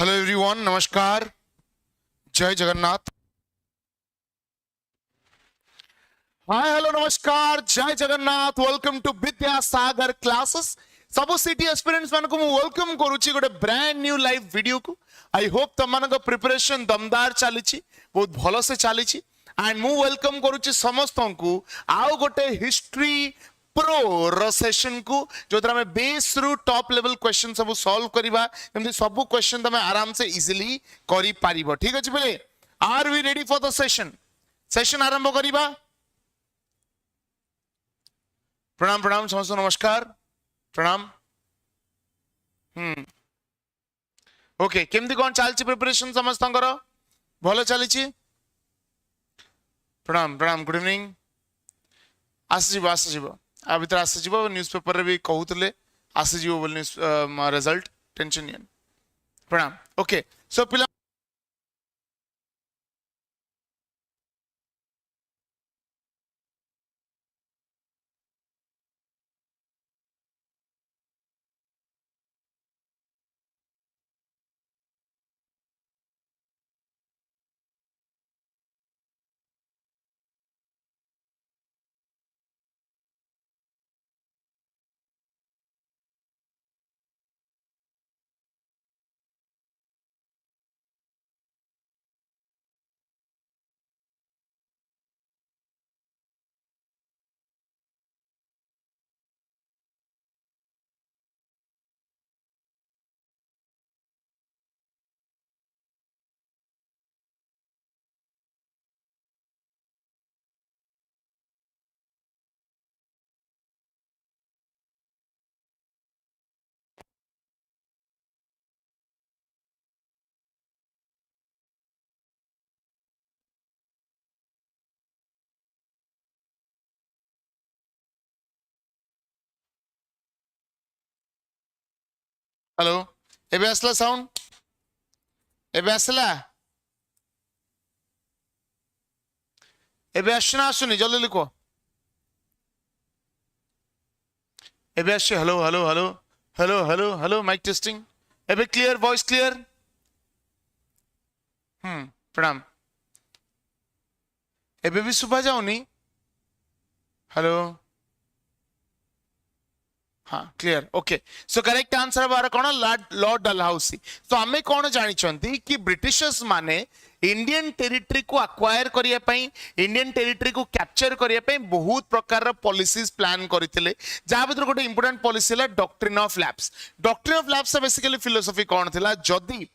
Hello everyone, नमस्कार, जय जगन्नाथ। हाय hello नमस्कार, जय Jagannath. Welcome to Vidyasagar classes. सब सिटी एस्पिरेंट्स मानको मु वेलकम करूची गोटे ब्रांड न्यू लाइव वीडियो को। आई होप तुम मानको प्रिपरेशन दमदार चलीची, बहुत भलो से चलीची। एंड मु वेलकम करूची समस्त को आउ गोटे हिस्ट्री प्रो रो सेशन को जो द्वारा में बेस रु टॉप लेवल क्वेश्चन सब सॉल्व करिबा। जेमति सब क्वेश्चन तमे आराम से इजीली करि पारिबो। ठीक अछि बेले, are we ready for the session? Session आरंभ करिबा। प्रणाम प्रणाम समस्त, नमस्कार, प्रणाम। ओके, केमती कौन चलची प्रिपरेशन समस्त भलो चली? प्रणाम प्रणाम, गुड इवनिंग। आसीज आ भीतर आसीज न्यूज पेपर रे भी कहूले आसीज बोली रिजल्ट, टेंशन नहीं। प्रणाम। ओके, सो पिला हेलो, एबे आसला साउंड? एबे आसला? एबे आसना आसुनी? जल्दी लिखो। एबे आसे? Hello hello hello hello hello hello, mike testing. एबे क्लियर, वॉइस क्लियर? प्रणाम। एबे भी सुबह जाऊनी? हेलो, हाँ clear. Okay, so correct answer बार कौन? Lord Dalhousie. तो आमे कौन जानी कि ब्रिटिशर्स माने इंडियन टेरिटरी को अक्वायर करिया पई, इंडियन टेरिटरी को कैप्चर करिया पई बहुत प्रकार पॉलिसीज प्लान करथिले। जा भीतर गोटे इंपोर्टेंट पॉलिसी है doctrine of lapse. Doctrine of lapse basically philosophy कौन थिला? जदी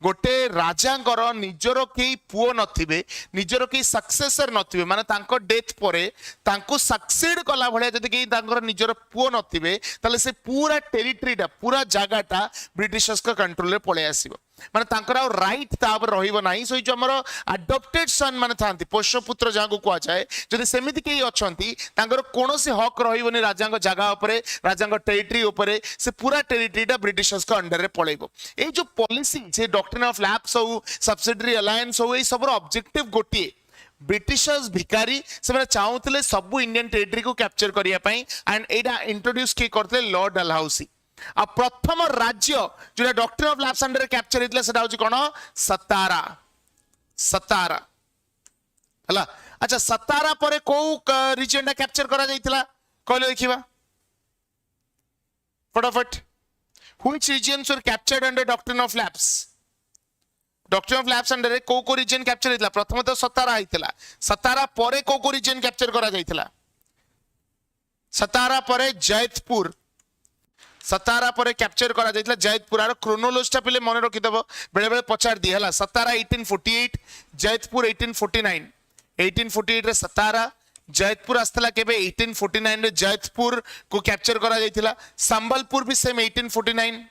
गोटे राजांकर निजर कई पुओ नथिबे, निजर कई सक्सेसर नथिबे, माने तांको डेथ परे तांको सक्सीड कला भलिया जदी कई तांकर निजर पुओ नथिबे, ताले से पूरा टेरिटरीटा, पूरा जगाटा ब्रिटिशर्स का कंट्रोल रे पळे आसीबो। माने तांकर आ राइट तापर रहिबो नाही। सो जो हमर अडॉप्टेड सन माने थांती, पोष्य पुत्र जाको कुआ जाए, जदी सेमिति केई अछंती तांकर कोनोसी हक रहिबोनी राजांक जगह उपरे, राजांक टेरिटरी उपरे। से पूरा टेरिटरीटा ब्रिटिशर्स का अंडर रे पळेबो। ए जो policy J doctrine of lapse हो, सब्सिडरी अलायंस हो, ए सबरो ऑब्जेक्टिव गोटिए। ब्रिटिशर्स भिकारी से चाहूले सब इंडियन टेरिटरी को कैप्चर करिया पई। एंड एटा इंट्रोड्यूस के करते लॉर्ड डलहाउसी। आ प्रथम राज्य जो doctrine of lapse under capture हेतला सेटा होची कोन? सतारा। सतारा हला। अच्छा, सतारा परे को रीजन टा कैप्चर करा जाइतला कहले देखिबा फटाफट। Which regions were captured under doctrine of lapse? Doctrine of lapse under को रीजन कैप्चर हेतला? प्रथम तो सतारा हेतला। सतारा परे को रीजन कैप्चर करा जाइतला? सतारा परे जैतपुर। सतारा परे कैप्चर करा जाइतला जैतपुर। आरो क्रोनोलॉजी पिले मन रखि दबो, बेले बेले पचार दी हला। सतारा 1848, जैतपुर 1849। 1848 रे सतारा, जैतपुर आस्तला केबे 1849 रे जैतपुर को कैप्चर करा जाइतला। संबलपुर भी सेम 1849।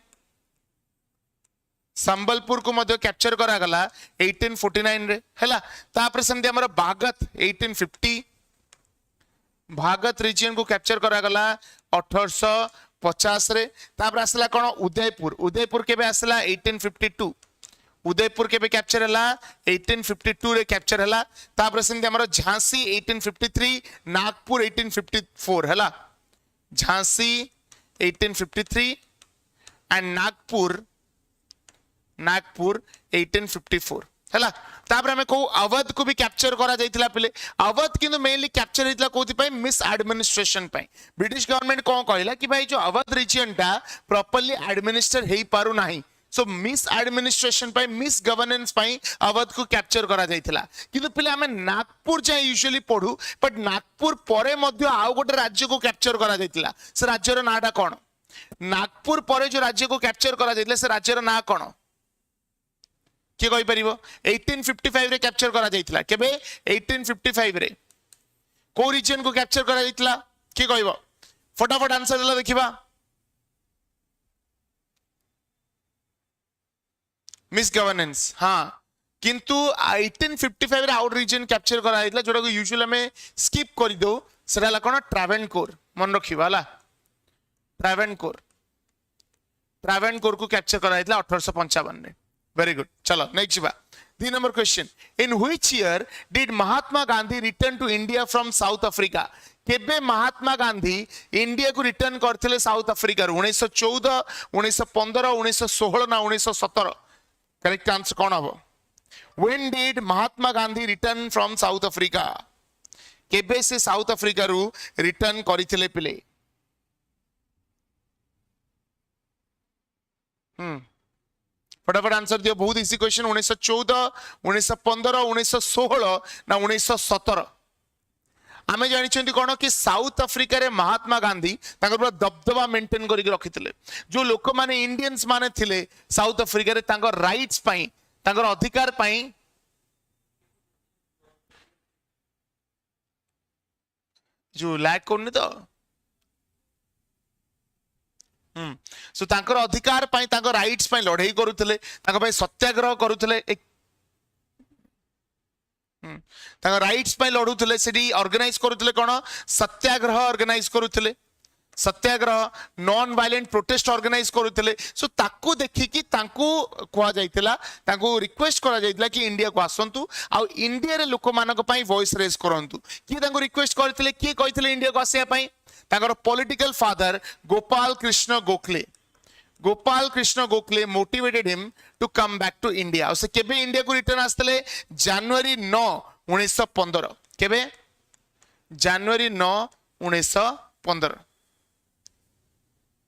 संबलपुर को मध्य कैप्चर करा गला 1849 रे हला। तापर सेमति हमर भागत 1850, भागत रीजन को कैप्चर करा गला 1850 रे। तापर आसला कोन? उदयपुर। उदयपुर केबे आसला? 1852। उदयपुर केबे कैप्चर हला? 1852 रे कैप्चर हला। तापर सेमति हमर झांसी 1853, नागपुर 1854 हला। झांसी 1853 एंड नागपुर नागपुर 1854 हैला तापर हमें को अवध को भी कैप्चर करा जाइतिला पिले अवध किंतु मेनली कैप्चर हेतिला कोथि पई मिस एडमिनिस्ट्रेशन पई ब्रिटिश गवर्नमेंट को कहला कि भाई जो अवध रीजन टा प्रॉपर्ली एडमिनिस्टर हेई पारु नाही सो मिस एडमिनिस्ट्रेशन पाई मिस गवर्नेंस पाई अवध को कैप्चर करा जाइतिला किंतु पिले हमें नागपुर जाय यूजुअली पढू बट नागपुर परे मध्य आउ गोटे राज्य को कैप्चर करा जाइतिला से राज्यर नाटा कोन नागपुर परे जो राज्य को कैप्चर करा जाइतिला से राज्यर ना कोन किए कहि परिबो 1855 रे कैप्चर करा जाइतिला केबे 1855 रे को रीजन को कैप्चर करा जाइतिला किए कहबो फटाफट आंसर देला देखिबा मिस गवर्नेंस हाँ किंतु 1855 रे आउट रीजन कैप्चर करा जाइतिला जोटा को यूजुअली में स्किप कर दो सेटा ला कोन ट्रावेनकोर मन रखिबा हला ट्रावेनकोर को कैप्चर करा जाइतिला 1855 रे वेरी गुड चलो नेक्स्ट बा 3 number question in which year did Mahatma Gandhi return to India from South Africa केबे महात्मा गांधी इंडिया को रिटर्न करथिले साउथ अफ्रीका 1914 1915 1916 ना 1917 करेक्ट आंसर कौन हम when did Mahatma Gandhi return from South Africa केबे से साउथ अफ्रीका रु रिटर्न करथिले पिले फटाफट आंसर दियो बहुत इजी क्वेश्चन 1914 1915 1916 ना 1917 आमे जानिछंती कोन कि साउथ अफ्रीका रे महात्मा गांधी ताकर पूरा दबदबा मेंटेन करिक रखिथिले जो लोक माने इंडियंस माने थिले साउथ अफ्रीका रे तांकर राइट्स पई तांकर अधिकार पई जो लैक कोनी तो सो तांकर अधिकार पई तांकर राइट्स पई लड़ाई करूथिले तांकर पई सत्याग्रह करूथिले तांकर राइट्स पई लड़ुथिले सेडी ऑर्गेनाइज करूथिले कोन सत्याग्रह ऑर्गेनाइज करूथिले सत्याग्रह नॉन वायलेंट प्रोटेस्ट ऑर्गेनाइज करूथिले सो ताकू देखि कि तांकू कोआ जाइतिला तांकू रिक्वेस्ट करा जाइतिला कि इंडिया को आसंतु आ इंडिया रे लोक मानक पई वॉइस रेज करंतु कि तांकू रिक्वेस्ट करथिले कि कहिथिले इंडिया को आसिया पई तांकर political father Gopal Krishna Gokhale motivated him to come back to India से केबे इंडिया को रिटर्न आस्तले जनवरी 9 1915 केबे जनवरी 9 1915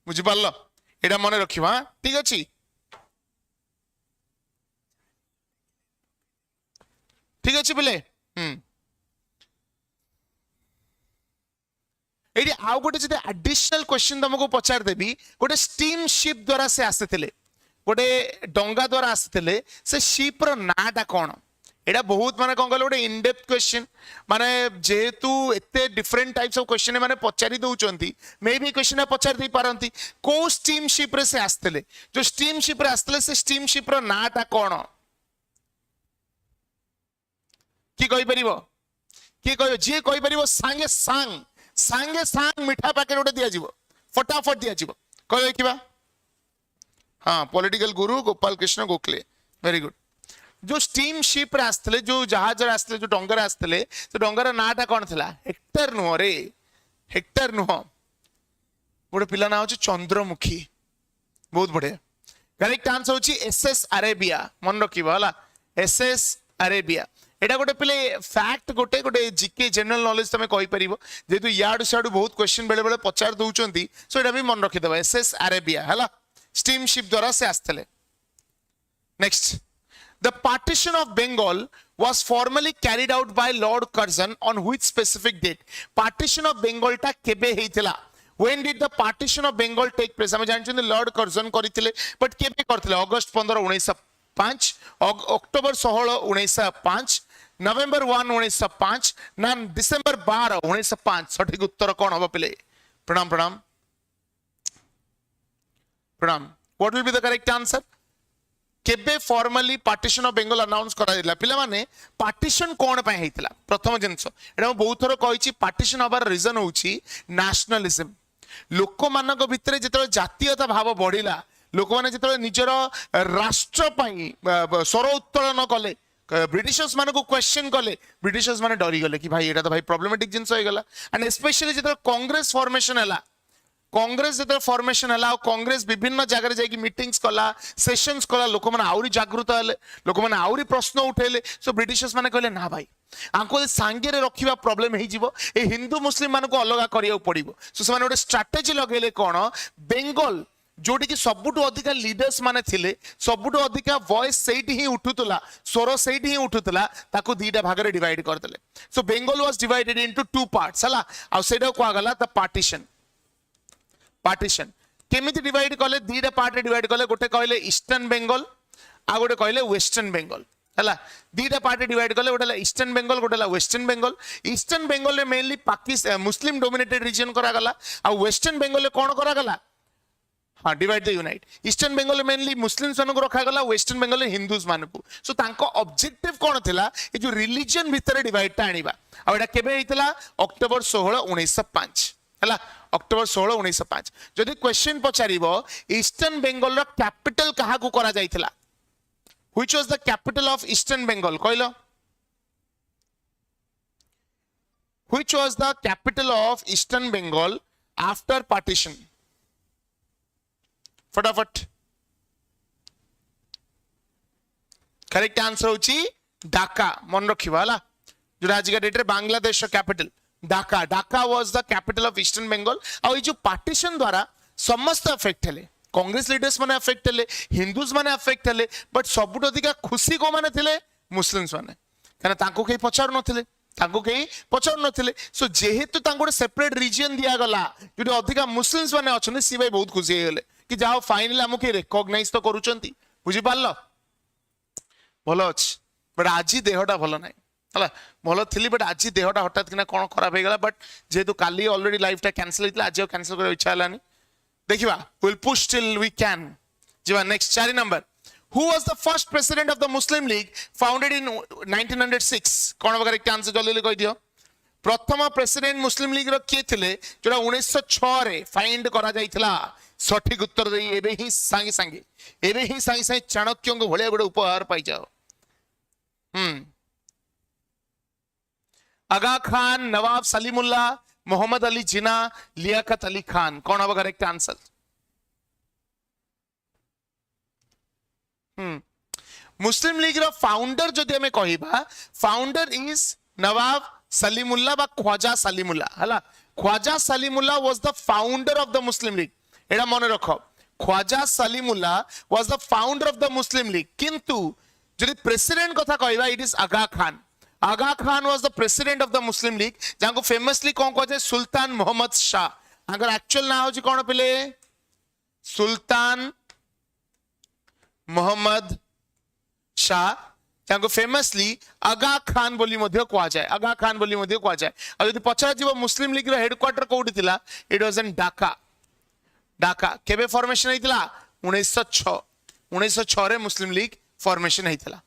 बुझी पारलो एडा मने रखिबा ठीक अछि बिले एडी आउ गोटे जदि एडिशनल क्वेश्चन तुमको पचार देबी गोटे स्टीम शिप द्वारा से आसीथिले गोटे डंगा द्वारा आसीथिले से शिप रो नाटा कोन एडा बहुत माने कोन कहले गोटे इन डेप्थ क्वेश्चन माने जेहेतु एते डिफरेंट टाइप्स ऑफ क्वेश्चन माने पचारि दउचंती मे बी क्वेश्चन पचार दे पारंती को स्टीम शिप रे से आसीथिले जो स्टीम शिप रे आसीथिले से स्टीम शिप रो नाटा कोन की कहि परिबो की कहि जे कहि परिबो सांगे सांग मिठा पैकेट उठे दिया जीवो फटाफट दिया जीवो कह देखिबा हाँ पॉलिटिकल गुरु गोपाल कृष्ण गोखले वेरी गुड जो स्टीम शिप रे आस्तले जो जहाज रे आस्तले जो डंगर आस्तले तो डंगर नाटा कोन थिला हेक्टर नुह रे हेक्टर नुह गोटे पिला ना होची चंद्रमुखी बहुत बढ़िया करेक्ट आंसर होची एसएस अरेबिया मन रखिबा हला एसएस अरेबिया एटा गोटे पिले फैक्ट गोटे गोटे जीके जनरल नॉलेज तमे कहि परिबो जेतु याडू साडू बहुत क्वेश्चन बेले बेले पचार दउचंती सो एटा भी मन रखि देबा एसएस अरेबिया हला स्टीम शिप द्वारा से आस्तले next the partition of Bengal was formally carried out by Lord Curzon on which specific date partition of Bengal टा केबे हेतिला when did the partition of Bengal take place हम जानछन लॉर्ड कर्जन करिथिले बट केबे करथिले अगस्त 15 1905 October 16 1905 नवंबर 1 1905 ना December 12 1905 सठिक उत्तर कौन हम पिले प्रणाम प्रणाम प्रणाम what will be the correct answer केबे formally partition of Bengal announce करा दिला पिला माने पार्टीशन कोन पय हेतिला प्रथम जिंस एटा बहुत थरो कहिछि पार्टीशन हबार रीजन होछि नेशनलिज्म लोक मानक भितरे जेतले जातीयता भाव बढ़िला लोक माने जेतले निजर राष्ट्र पय स्वर उत्तोलन कले ब्रिटिशर्स मान को क्वेश्चन कले ब्रिटिशर्स माने डरी गले कि भाई एटा तो भाई प्रॉब्लमेटिक जिंस हो गला एंड स्पेशली जेतले कांग्रेस फॉर्मेशन हला कांग्रेस जो फॉर्मेशन है कांग्रेस विभिन्न जगह जाकि मीटिंग्स कला सेशंस कला लोक मैंने आउरी जागृत हेले लोक मैंने आउरी प्रश्न उठेले सो ब्रिटिशर्स मैंने कहले ना भाई आंको सांगे रखा प्रॉब्लम हो हिंदू मुस्लिम मान को अलग करिया पड़ो सो से गोटे स्ट्राटेजी लगेले कौन बेंगल जोटी कि सबुठ अधिक लीडर्स माने थिले सबुठ अधिक वॉइस सेठी ही उठुतला स्वर सेठी ही उठुतला ताको दीटा भाग रे डिवाइड कर देले so Bengal was divided into two parts हला आ सेटा को आगला द पार्टीशन केमिति डिवाइड कले दीटा पार्ट रे डिवाइड कले गोटे कहले ईस्टर्न बेंगल आ गोटे कहले वेस्टर्न बेंगल हला दीटा पार्ट डिवाइड कले गोटे ईस्टर्न बेंगल गोटे वेस्टर्न बेंगल ईस्टर्न बेंगल रे mainly Pakistan Muslim dominated region करा गला आ वेस्टर्न बेंगल रे कोन करा गला हाँ divide the unite eastern Bengal mainly Muslims मान को रखा गला वेस्टर्न बेंगल हिंदूज मान को सो तांको ऑब्जेक्टिव कौन थिला ये जो रिलीजन भितर डिवाइड ता आनिबा आ एटा केबे हितला अक्टोबर 16 1905 हला अक्टोबर 16 1905 जदि क्वेश्चन पचारिबो ईस्टर्न बेंगल रो कैपिटल कहा को करा जायतिला which was the capital of eastern Bengal कहलो which was the capital of eastern Bengal after partition फटाफट करेक्ट आंसर होची ढाका मन रखिबा हला जो आज का डेट रे Bangladesh capital Dhaka Dhaka was the capital of eastern Bengal आ जो पार्टीशन द्वारा समस्त अफेक्ट हेले कांग्रेस लीडर्स माने अफेक्ट हेले हिंदूज माने अफेक्ट हेले बट सबुठ अधिक खुशी को माने थिले मुस्लिम्स माने कना तांको के पचार नथिले तांको के पचार नथिले सो जेहेतु तांको सेपरेट रीजन दिया गला जो अधिक मुस्लिम्स माने अछन सी भाई बहुत खुशी हेले कि जाओ फाइनली हमके रिकॉग्नाइज तो करूचंती बुझी पारलो भलो अछि बट आज देहटा भलो नाही हला भलो थिली बट आज देहटा हठात किना कोन खराब हे गला बट जेतु काली ऑलरेडी लाइफ टा कैंसिल हितला आज कैंसिल करे इच्छा हलानी देखिबा will push till we can जीवा next 4 number who was the first president of the Muslim League founded in 1906 कोन वगैरह एक आंसर जल्दी कहि दियो प्रथम प्रेसिडेंट मुस्लिम लीग रो के थिले जोरा 1906 रे फाइंड करा जाइतला सठिक उत्तर दे एबे ही सांगे चाणक्य को भलिया गोटे उपहार पाई जाओ आगा खान नवाब सलीमुल्लाह मोहम्मद अली जिना लियाकत अली खान कौन हम करेक्ट आंसर मुस्लिम लीग रो फाउंडर जदि हमें कहिबा फाउंडर इज नवाब सलीमुल्लाह बा ख्वाजा सलीमुल्लाह हला Khwaja Salimullah was the founder of the Muslim League एड़ा मन रख Khwaja Salimullah was the founder of the Muslim League किंतु जदि प्रेसिडेंट कथा कहबा it is Aga Khan was the president of the Muslim League जाको फेमसली कोन कहजे सुल्तान मोहम्मद शाह अगर एक्चुअल ना होची कोन पेले सुल्तान मोहम्मद शाह जाको फेमसली आगा खान बोली मध्य कहा जाए आगा खान बोली मध्य कहा जाए और यदि पछा जीव मुस्लिम लीग रो हेडक्वार्टर कोठी थिला इट वाज इन ढाका केबे फॉर्मेशन हेतिला 1906 रे मुस्लिम लीग फॉर्मेशन हेतिला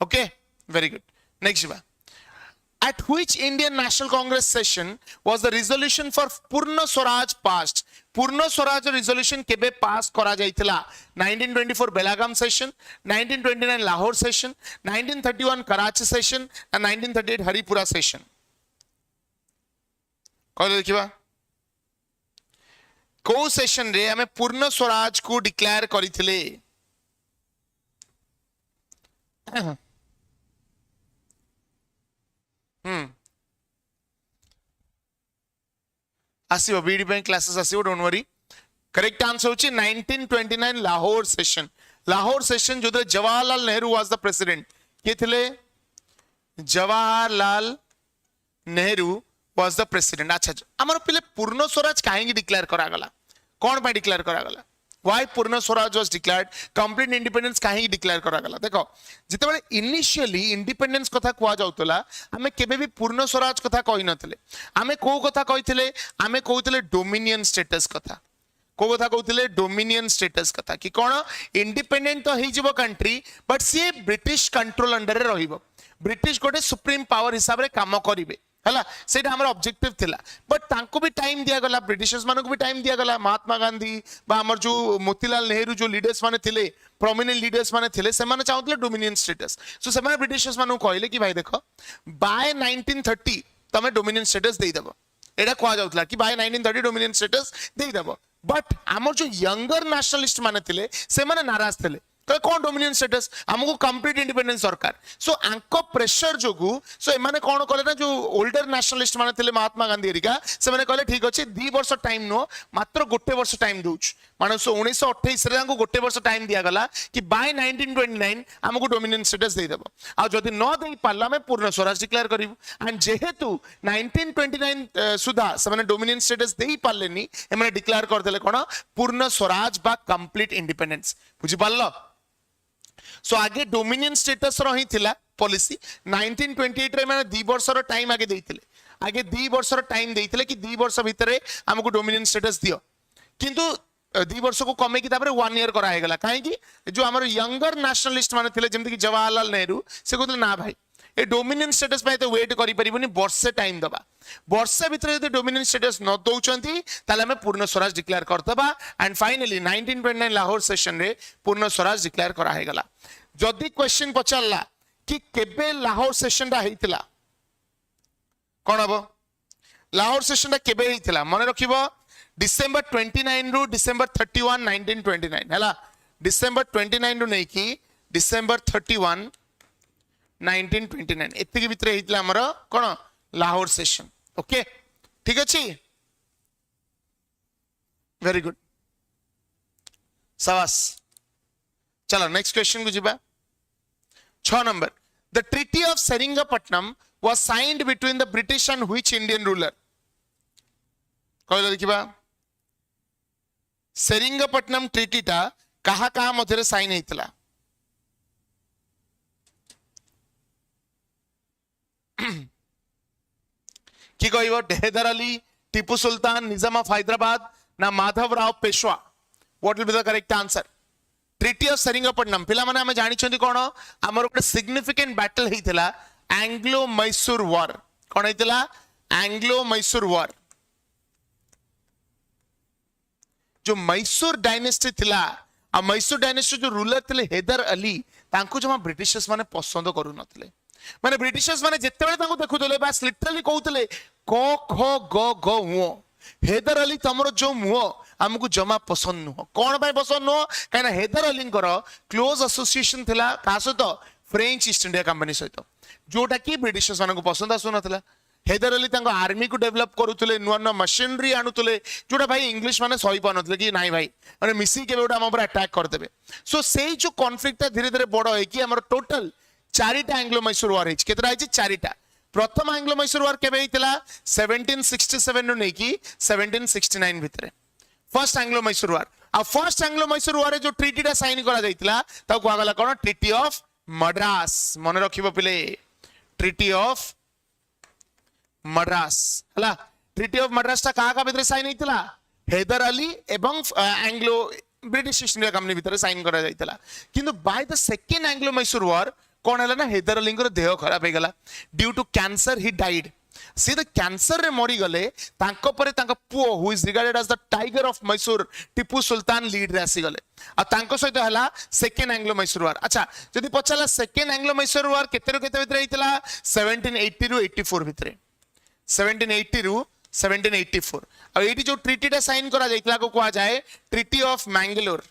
ओके वेरी गुड नेक्स्ट बा at which Indian National Congress session was the resolution for Purna Swaraj passed Purna Swaraj resolution केबे पास करा जाइतिला 1924 Belgaum session 1929 Lahore session 1931 Karachi session and 1938 Haripura session कहले देखिबा को सेशन रे हमें पूर्ण स्वराज को डिक्लेयर करिथिले आसीबो बीडी बैंक क्लासेस आसीबो डोंट वरी करेक्ट आंसर होची 1929 लाहौर सेशन जो Jawaharlal Nehru was the president के थिले Jawaharlal Nehru was the president अच्छा हमर पहले पूर्ण स्वराज काहेंगी डिक्लेयर करा गला कौन पे डिक्लेयर करा गला why Purna Swaraj was declared complete independence काहेंगी डिक्लेयर करा गला देखो जिते बळे इनिशियली इंडिपेंडेंस कथा कुआ जाउतला हमें केबे भी पूर्ण स्वराज कथा कहि नथिले हमें को कथा कहिथिले हमें कहथिले डोमिनियन स्टेटस कथा को कथा कहथिले डोमिनियन स्टेटस कथा कि कोन इंडिपेंडेंट तो हेइ जिवो कंट्री बट सी ब्रिटिश कंट्रोल अंडर रे रहिबो ब्रिटिश गोटे सुप्रीम पावर हिसाब रे काम करिवे हला सेटा हमर ऑब्जेक्टिव थिला बट तांको भी टाइम दिया गला ब्रिटिशर्स मानको भी टाइम दिया गला महात्मा गांधी बा हमर जो मोतीलाल नेहरू जो लीडर्स माने थिले प्रोमिनेंट लीडर्स माने थिले से माने चाहुतले डोमिनियन स्टेटस सो से माने ब्रिटिशर्स मानको कहले कि भाई देखो बाय 1930 तमे डोमिनियन स्टेटस देई देबो एटा कह जाउतला कि बाय 1930 डोमिनियन स्टेटस देई देबो बट हमर जो यंगर नेशनलिस्ट माने थिले से माने नाराज थिले तो कौन डोमिनियन स्टेटस हमको कंप्लीट इंडिपेंडेंस दरकार सो आंको प्रेशर जोगु सो एमाने कौन कले ना जो ओल्डर नेशनलिस्ट माने थिले महात्मा गांधी एरिका से माने कहले ठीक अछि 2 वर्ष टाइम नो मात्र गोटे वर्ष टाइम दोच माने 1928 रे हमको गोटे वर्ष टाइम दिया गला कि बाय 1929 हमको डोमिनियन स्टेटस दे देबो आ जदी न देई पारला में पूर्ण स्वराज डिक्लेयर करिवु एंड जेहेतु 1929 सुधा से माने डोमिनियन स्टेटस देई पारलेनी एमाने डिक्लेयर कर देले कोन पूर्ण स्वराज बा कंप्लीट इंडिपेंडेंस बुझी पारलो सो आगे डोमिनियन स्टेटस रही थिला पॉलिसी 1928 रे माने 2 वर्ष रो टाइम आगे देइथिले आगे 2 वर्ष रो टाइम देइथिले कि 2 वर्ष भितरे हमको डोमिनियन स्टेटस दियो किंतु 2 वर्ष को कमे कि तापर 1 ईयर करा हेगला काहे कि जो हमर यंगर नेशनलिस्ट माने थिले जेमति कि जवाहरलाल नेहरू से कहले ना भाई ए डोमिनियन स्टेटस पे तो वेट करि परिबनी वर्षे टाइम दबा वर्षे भितरे यदि डोमिनियन स्टेटस न दउचंती ताले हमें पूर्ण स्वराज डिक्लेयर करतबा एंड फाइनली 1929 लाहौर सेशन रे पूर्ण स्वराज डिक्लेयर करा हेगला जदि क्वेश्चन पचारला कि केबे लाहौर सेशन दा हेतिला कोन हबो लाहौर सेशन दा केबे हेतिला मने रखिबो डिसेंबर 29 रु डिसेंबर 31 1929 हला डिसेंबर 29 रु नै कि डिसेंबर 31 1929 एतिक भितरे हेतिला हमर कोन लाहौर सेशन ओके ठीक अछि वेरी गुड शाबाश चलो नेक्स्ट क्वेश्चन को जिबा 6 number the treaty of Seringapatam was signed between the British and which Indian ruler कहलो देखिबा सेरिंगपट्टनम ट्रीटी टा कहा कहा मध्यरे साइन हेतिला कि कहबो हैदर अली टीपू सुल्तान निजाम ऑफ हैदराबाद ना Madhav Rao Peshwa what will be the correct answer treaty of Seringapatam पिला माने हम जानि छथि कोन हमर एक सिग्निफिकेंट बैटल हेतिला एंग्लो मैसूर वॉर कोन हेतिला एंग्लो मैसूर वॉर जो मैसूर डायनेस्टी थिला आ मैसूर डायनेस्टी जो रूलर थिले हैदर अली तांको जमा ब्रिटिशर्स माने पसंद करू नथिले माने ब्रिटिशर्स माने जेते बेले तांको देखुतले बस लिटरली कहउतले क ख ग ग हुओ हैदर अली तमरो जो मुओ हमको जमा पसंद नुह कौन भाई पसंद नुह कहीं हैदर अली क्लोज एसोसिएशन थिला का सहित फ्रेंच ईस्ट इंडिया कंपनी सहित जोटा कि ब्रिटिशर्स मान को पसंद आसु नथिला हैदर अली तांको आर्मी को डेवलप करूतले नुआ नुआ मशीनरी आनुतले जोटा भाई इंग्लिश माने सही पानथले कि नाही भाई माने मिसी के बेटा हम ऊपर अटैक कर देबे सो सेही जो कॉन्फ्लिक्ट धीरे धीरे बड़ है कि हमर टोटल 4टा एंग्लो मैसूर वॉर हिच केतरा हिच 4टा प्रथम एंग्लो मैसूर वॉर केबे हितला 1767 नु नै कि 1769 भितरे फर्स्ट एंग्लो मैसूर वॉर आ फर्स्ट एंग्लो मैसूर वॉर जो ट्रीटी टा साइन करा जाइतला ता को आगला कोन ट्रीटी ऑफ मद्रास मन रखिबो पिले ट्रीटी ऑफ मद्रास हला ट्रीटी ऑफ मद्रास ता का भितरे साइन हितला हैदर अली एवं Anglo British East India Company भितरे साइन करा जाइतला किंतु by the second Anglo Mysore war कौन है ना हैदर अली देह खराब हो गला due to cancer he died सी द कैंसर रे मरी गले तांको परे तांको पुओ who is regarded as the tiger of Mysore Tipu Sultan lead रे आसी गले आ तांको सहित हला सेकंड एंग्लो मैसूर वॉर अच्छा जदी पछला सेकंड एंग्लो मैसूर वॉर केते भितरे हितला 1780 रु 84 भितरे 1780 रु 1784 आ एटी जो ट्रीटी टा साइन करा जाइतला को कहा जाए treaty of Mangalore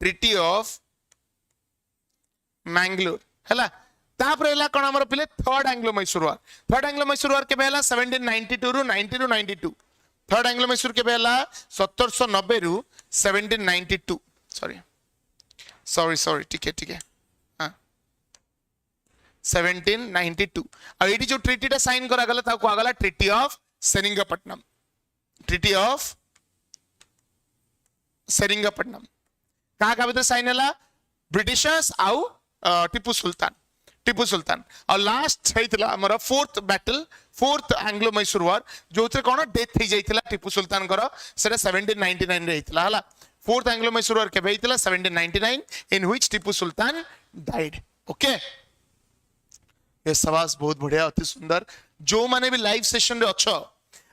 treaty of Mangalore हला तापर हला कोन हमर पिले थर्ड एंग्लो मैसूर वॉर के बेला 1792 रु 1992 थर्ड एंग्लो मैसूर के बेला 1790 रु 1792 सॉरी ठीक है हां 1792 आ एडी जो ट्रीटी टा साइन करा गला ता को आगला ट्रीटी ऑफ सेरिंगपट्टनम का भीतर साइन हला ब्रिटिशर्स आउ टीपू सुल्तान और लास्ट हेतिला हमर फोर्थ एंग्लो मैसूर वॉर जोथे कोन डेथ हे जाइतिला टीपू सुल्तान करो सेटा 1799 रे हेतिला हला फोर्थ एंग्लो मैसूर वॉर के हेतिला 1799 in which Tipu Sultan died okay ये सवास बहुत बढ़िया अति सुंदर जो माने भी लाइव सेशन रे अछो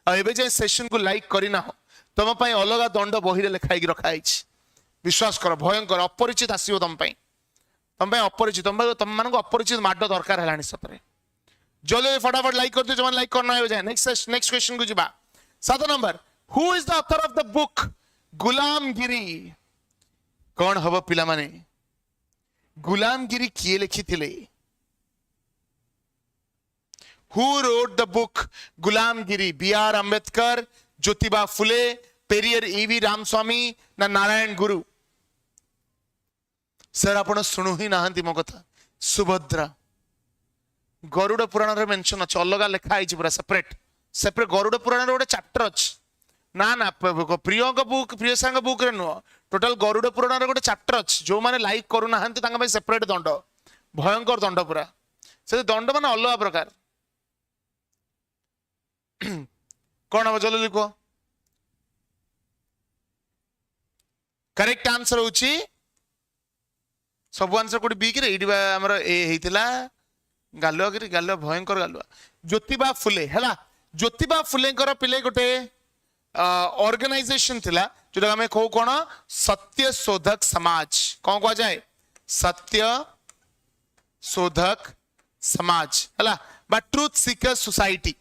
आ एबे जे सेशन को लाइक करिना हो तम पई अलगा दंड बही रे लिखाई कि रखा हिच विश्वास करो भयंकर अपरिचित आसीबो तम पई अपरिचित तुम मान अपरिचित माड दरकार है सतरे जल्दी फटाफट लाइक कर दियो जो लाइक करना हो जाए। नेक्स्ट क्वेश्चन को जीवा। 7 number, who is the author of the book गुलामगिरी? कौन हबो पिला माने? गुलामगिरी किए लिखिथिले? Who wrote the book Gulamgiri? B.R. Ambedkar, Jyotiba Phule, Periyar E.V. Ramaswamy ना नारायण गुरु? सर आपण शुणु ही ना मो कथा। सुभद्रा। गरुड़ पुराण रे मेंशन अछि, अलग लिखा है पूरा सेपरेट सेपरेट। गरुड़ पुराण रे गोटे चैप्टर अछि ना ना प्रिय बुक प्रिय सांग बुक रे नुह, टोटल गरुड़ पुराण रे गोटे चैप्टर अछि। जो माने लाइक करू ना हंती तांगा भाई सेपरेट दंड, भयंकर दंड पूरा। से दंड माने अलग प्रकार। कौन हम जल्दी लिखो। करेक्ट आंसर होची सब आंसर कोडी बी कि रे इडीबा हमर ए हेतिला गालुआ कि गालुआ भयंकर गालुआ। ज्योतिबा फुले हैला। ज्योतिबा फुलेंकर पिले गोटे ऑर्गेनाइजेशन थिला जोटा हमें कहू कोन सत्य शोधक समाज। कौन कह जाए? सत्य शोधक समाज हैला बा truth seeker society.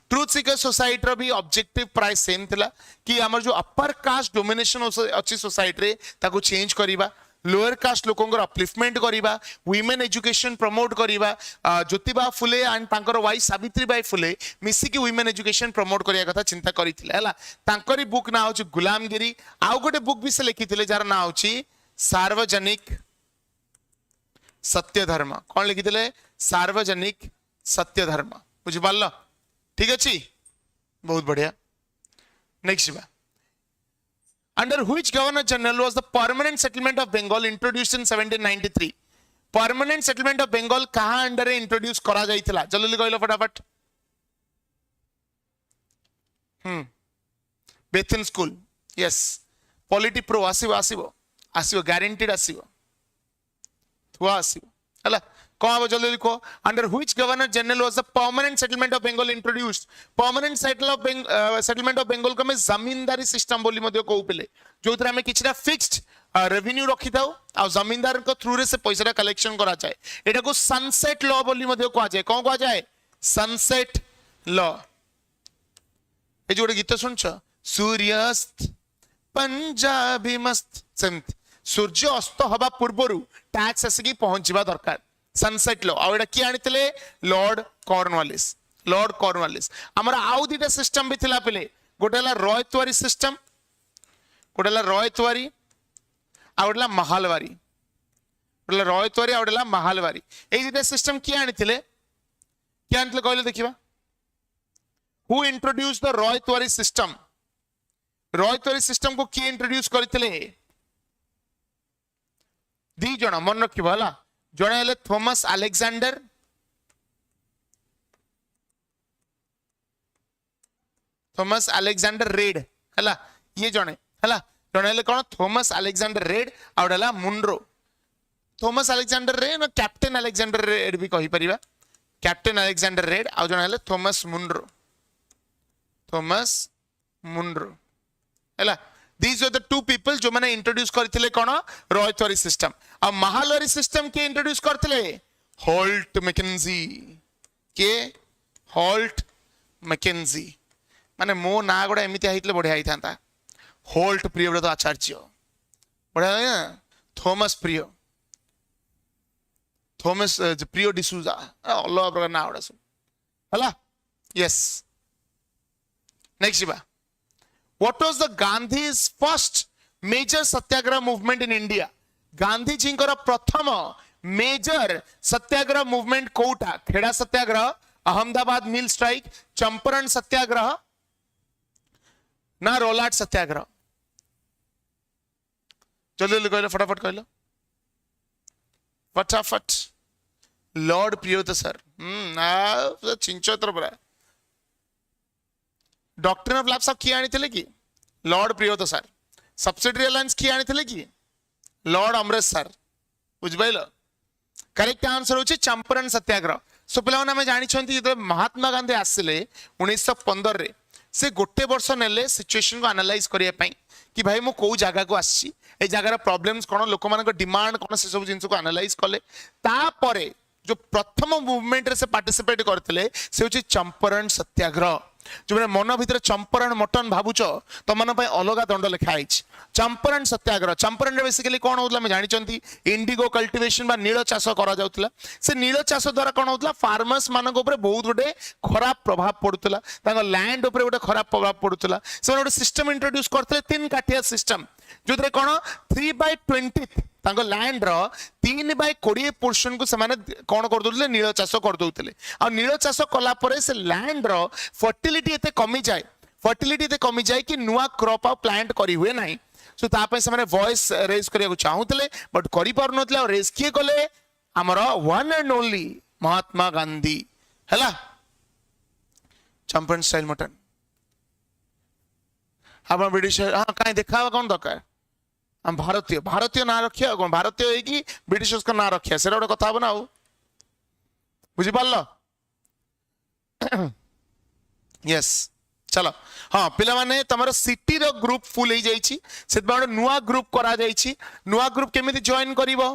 Truth seeker society रो भी ऑब्जेक्टिव प्राइस सेम थिला कि हमर जो अपर कास्ट डोमिनेशन अछि सोसाइटी रे ताको चेंज करिबा, लोअर कास्ट लोकों को अपलिफ्टमेंट करिबा, वुमेन एजुकेशन प्रमोट करिबा। ज्योतिबा फुले एंड तांकर वाइफ सावित्री बाई फुले मिसी की वुमेन एजुकेशन प्रमोट करिया कथा चिंता करिथिले हैला। तांकरी बुक ना होची गुलामगिरी। आउ गोटे बुक भी से लिखिथिले जार ना होची सार्वजनिक सत्य धर्म। कौन लिखिथिले? सार्वजनिक सत्य धर्म। बुझि पारलो? ठीक अछि, बहुत बढ़िया। नेक्स्ट बा, under which governor general was the permanent settlement of Bengal introduced in 1793? permanent settlement of Bengal कहाँ अंडर इंट्रोड्यूस करा जाइथिला? जल्दी कहलो फटाफट। Bethune school. Yes. Polity pro आसीबो आसीबो आसीबो गारंटीड आसीबो थुआ आसीबो हला। कौन जल्दी लिखो। Under which governor general was the permanent settlement of Bengal introduced? Permanent settlement of Bengal को हमें जमींदारी सिस्टम बोली मध्य कहू पिले, जो हम किछटा फिक्स्ड रेवेन्यू रखी थाउ आ जमींदार को थ्रू रे से पैसा कलेक्शन करा जाए। एटा को सनसेट लॉ बोली मध्य कहा जाए। कौन कहा जाए? Sunset law. ए जो गीत सुनछ, सूर्यास्त पंजाबी मस्त, सेमती सूर्य अस्त हवा पूर्वरु टैक्स आसिकी पहुंचवा दरकार। Sunset law. आउ एटा की आनितले? Lord Cornwallis. Lord Cornwallis. हमरा आउ दीटा सिस्टम भी थिला पिले, गोटे हला रॉयतवारी सिस्टम, गोटे हला रॉयतवारी आ गोटे हला महालवारी। गोटे हला रॉयतवारी आ गोटे हला महालवारी। एई दीटा सिस्टम की आनितले? की आनितले कहले देखिबा। Who introduced the ryotwari system? Ryotwari system को की इंट्रोड्यूस करथिले? दी जण मन रखिबो हला। जणे हेले Thomas Alexander, Thomas Alexander red हला। ये जणे हला। जणे हेले कोन? थॉमस अलेक्जेंडर रेड आ हला मुनरो। थॉमस अलेक्जेंडर रेड न कैप्टन अलेक्जेंडर रेड भी कहि परिबा। कैप्टन अलेक्जेंडर रेड आ जणे हेले थॉमस मुनरो। थॉमस मुनरो हला। These were the two people जो मैंने इंट्रोड्यूस करथिले कोन? रॉयतवारी सिस्टम। अब महालवारी सिस्टम के इंट्रोड्यूस करथिले? Holt Mackenzie. के? Holt Mackenzie. माने मो ना गोडा एमिति आइतले बढ़िया आइथांता। होल्ट प्रियव्रत आचार्य बढ़िया ना। थॉमस प्रिय, थॉमस प्रियो डिसूजा, अलग प्रकार ना गोडा सब हला। यस। नेक्स्ट बा, what was the Gandhi's first major satyagraha movement in India? Gandhi ji को प्रथम मेजर सत्याग्रह मूवमेंट कोटा? खेड़ा सत्याग्रह, अहमदाबाद मिल स्ट्राइक, चंपारण सत्याग्रह ना रोलाट सत्याग्रह? जल्दी जल्दी कहलो, फटाफट कहलो, फटाफट। लॉर्ड प्रियोत सर। चिंचोत्र बरा डॉक्ट्रिन ऑफ लैप्स किए आनिथिले कि? लॉर्ड प्रियोत सर। सब्सिडरी अलायंस किए आनिथिले कि? Lord Amrit sir. बुझिपाइल? करेक्ट आंसर होची चंपारण सत्याग्रह। सो पिलावन हमें जानि छंती जब महात्मा गांधी आसिले 1915 रे, से गोटे वर्ष नेले सिचुएशन को एनालाइज करिया पई कि भाई मु को जगह को आसी, ए जगह रा प्रॉब्लम्स कोन, लोक मान को डिमांड कोन, से सब जिंस को एनालाइज कले। ता परे जो प्रथम मूवमेंट रे से पार्टिसिपेट करथिले से होची चंपारण सत्याग्रह जो मैंने मन भीतर चंपारण मटन भावुच तुम मन अलग दंड लिखाई चंपारण सत्याग्रह चंपारण बेसिकली कौन होता मैं जानी इंडिगो कल्टिवेशन बा नील चाष करा से नील चाष द्वारा कौन होता फार्मर्स मान बहुत गोटे खराब प्रभाव पड़ूला लैंड उपर गोटे खराब प्रभाव पड़ूला से गोटे सिस्टम इंट्रोड्यूस करते 3 काठिया सिस्टम जो कौन 3/20 लैंड रो 3/20 को से कौन कर नील चाष कर नील चाष कला से लैंड रो फर्टिलिटी एते कमी जाए कि नुआ क्रॉप आउ प्लांट करी हुए नहीं सो तापे से माने वॉइस रेज करिया चाहूतले बट करि पारनतले और रेज किए कले हमर one and only Mahatma Gandhi हैला चंपारण स्टाइल मटन आपण ब्रिटिश हां काई देखावा कोन दरकार हम भारतीय ना रखिया कोन भारतीय है कि ब्रिटिश का ना रखिया सेरा गोटे कथा बना बुझी पारलो यस चलो हाँ पिला माने तमरो सिटी रो ग्रुप फुल हो जाइछि से गोटे नुआ ग्रुप करा जाइछि नुआ ग्रुप केमिति जॉइन करिवो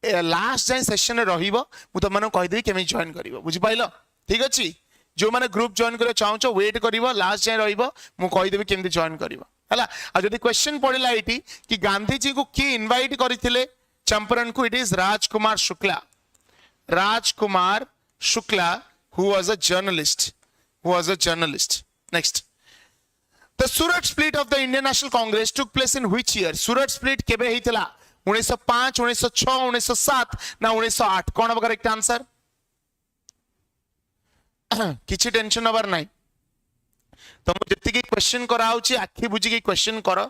लास्ट जाय सेशन रे रहिबो मु त माने कहि देई केमिति जॉइन करिवो बुझी पाइलो ठीक अछि जो माने ग्रुप जॉइन करे चाहछो वेट करिवो लास्ट जाय रहिबो मु कहि देबी केमिति जॉइन करिवो हला आ जदी क्वेश्चन पड़िला एटी कि गांधी जी को की इनवाइट करथिले चंपारण को it is Rajkumar Shukla who was a journalist next the Surat split of the Indian National Congress took place in which year Surat split केबे हेतिला 1905 1906 1907 ना 1908 कोन अब करेक्ट आंसर किछि टेंशन हबार नाही तुम जति की क्वेश्चन कराउची आखि बुझी की क्वेश्चन करो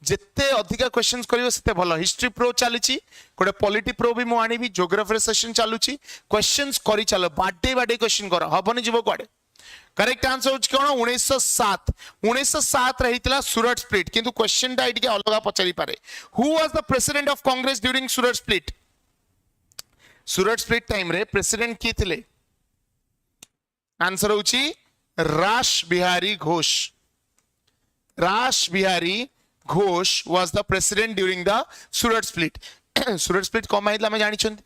जिते अधिका क्वेश्चंस करियो सेते भलो हिस्ट्री प्रो चलीची गोटे पॉलिटी प्रो भी मु आनीबी ज्योग्राफी सेशन चालूची क्वेश्चंस करी चलो बाडे क्वेश्चन करो हबनी जीवो कोडे करेक्ट आंसर होच कोन 1907 रहितला सूरत स्प्लिट किंतु क्वेश्चन टा इटिके अलगा पचारि पारे who was the president of Congress during Surat split time रे प्रेसिडेंट की थिले आंसर होची रास Bihari Ghosh was the president during the Surat split. Surat split कौन माहित लामे जानी चुंदी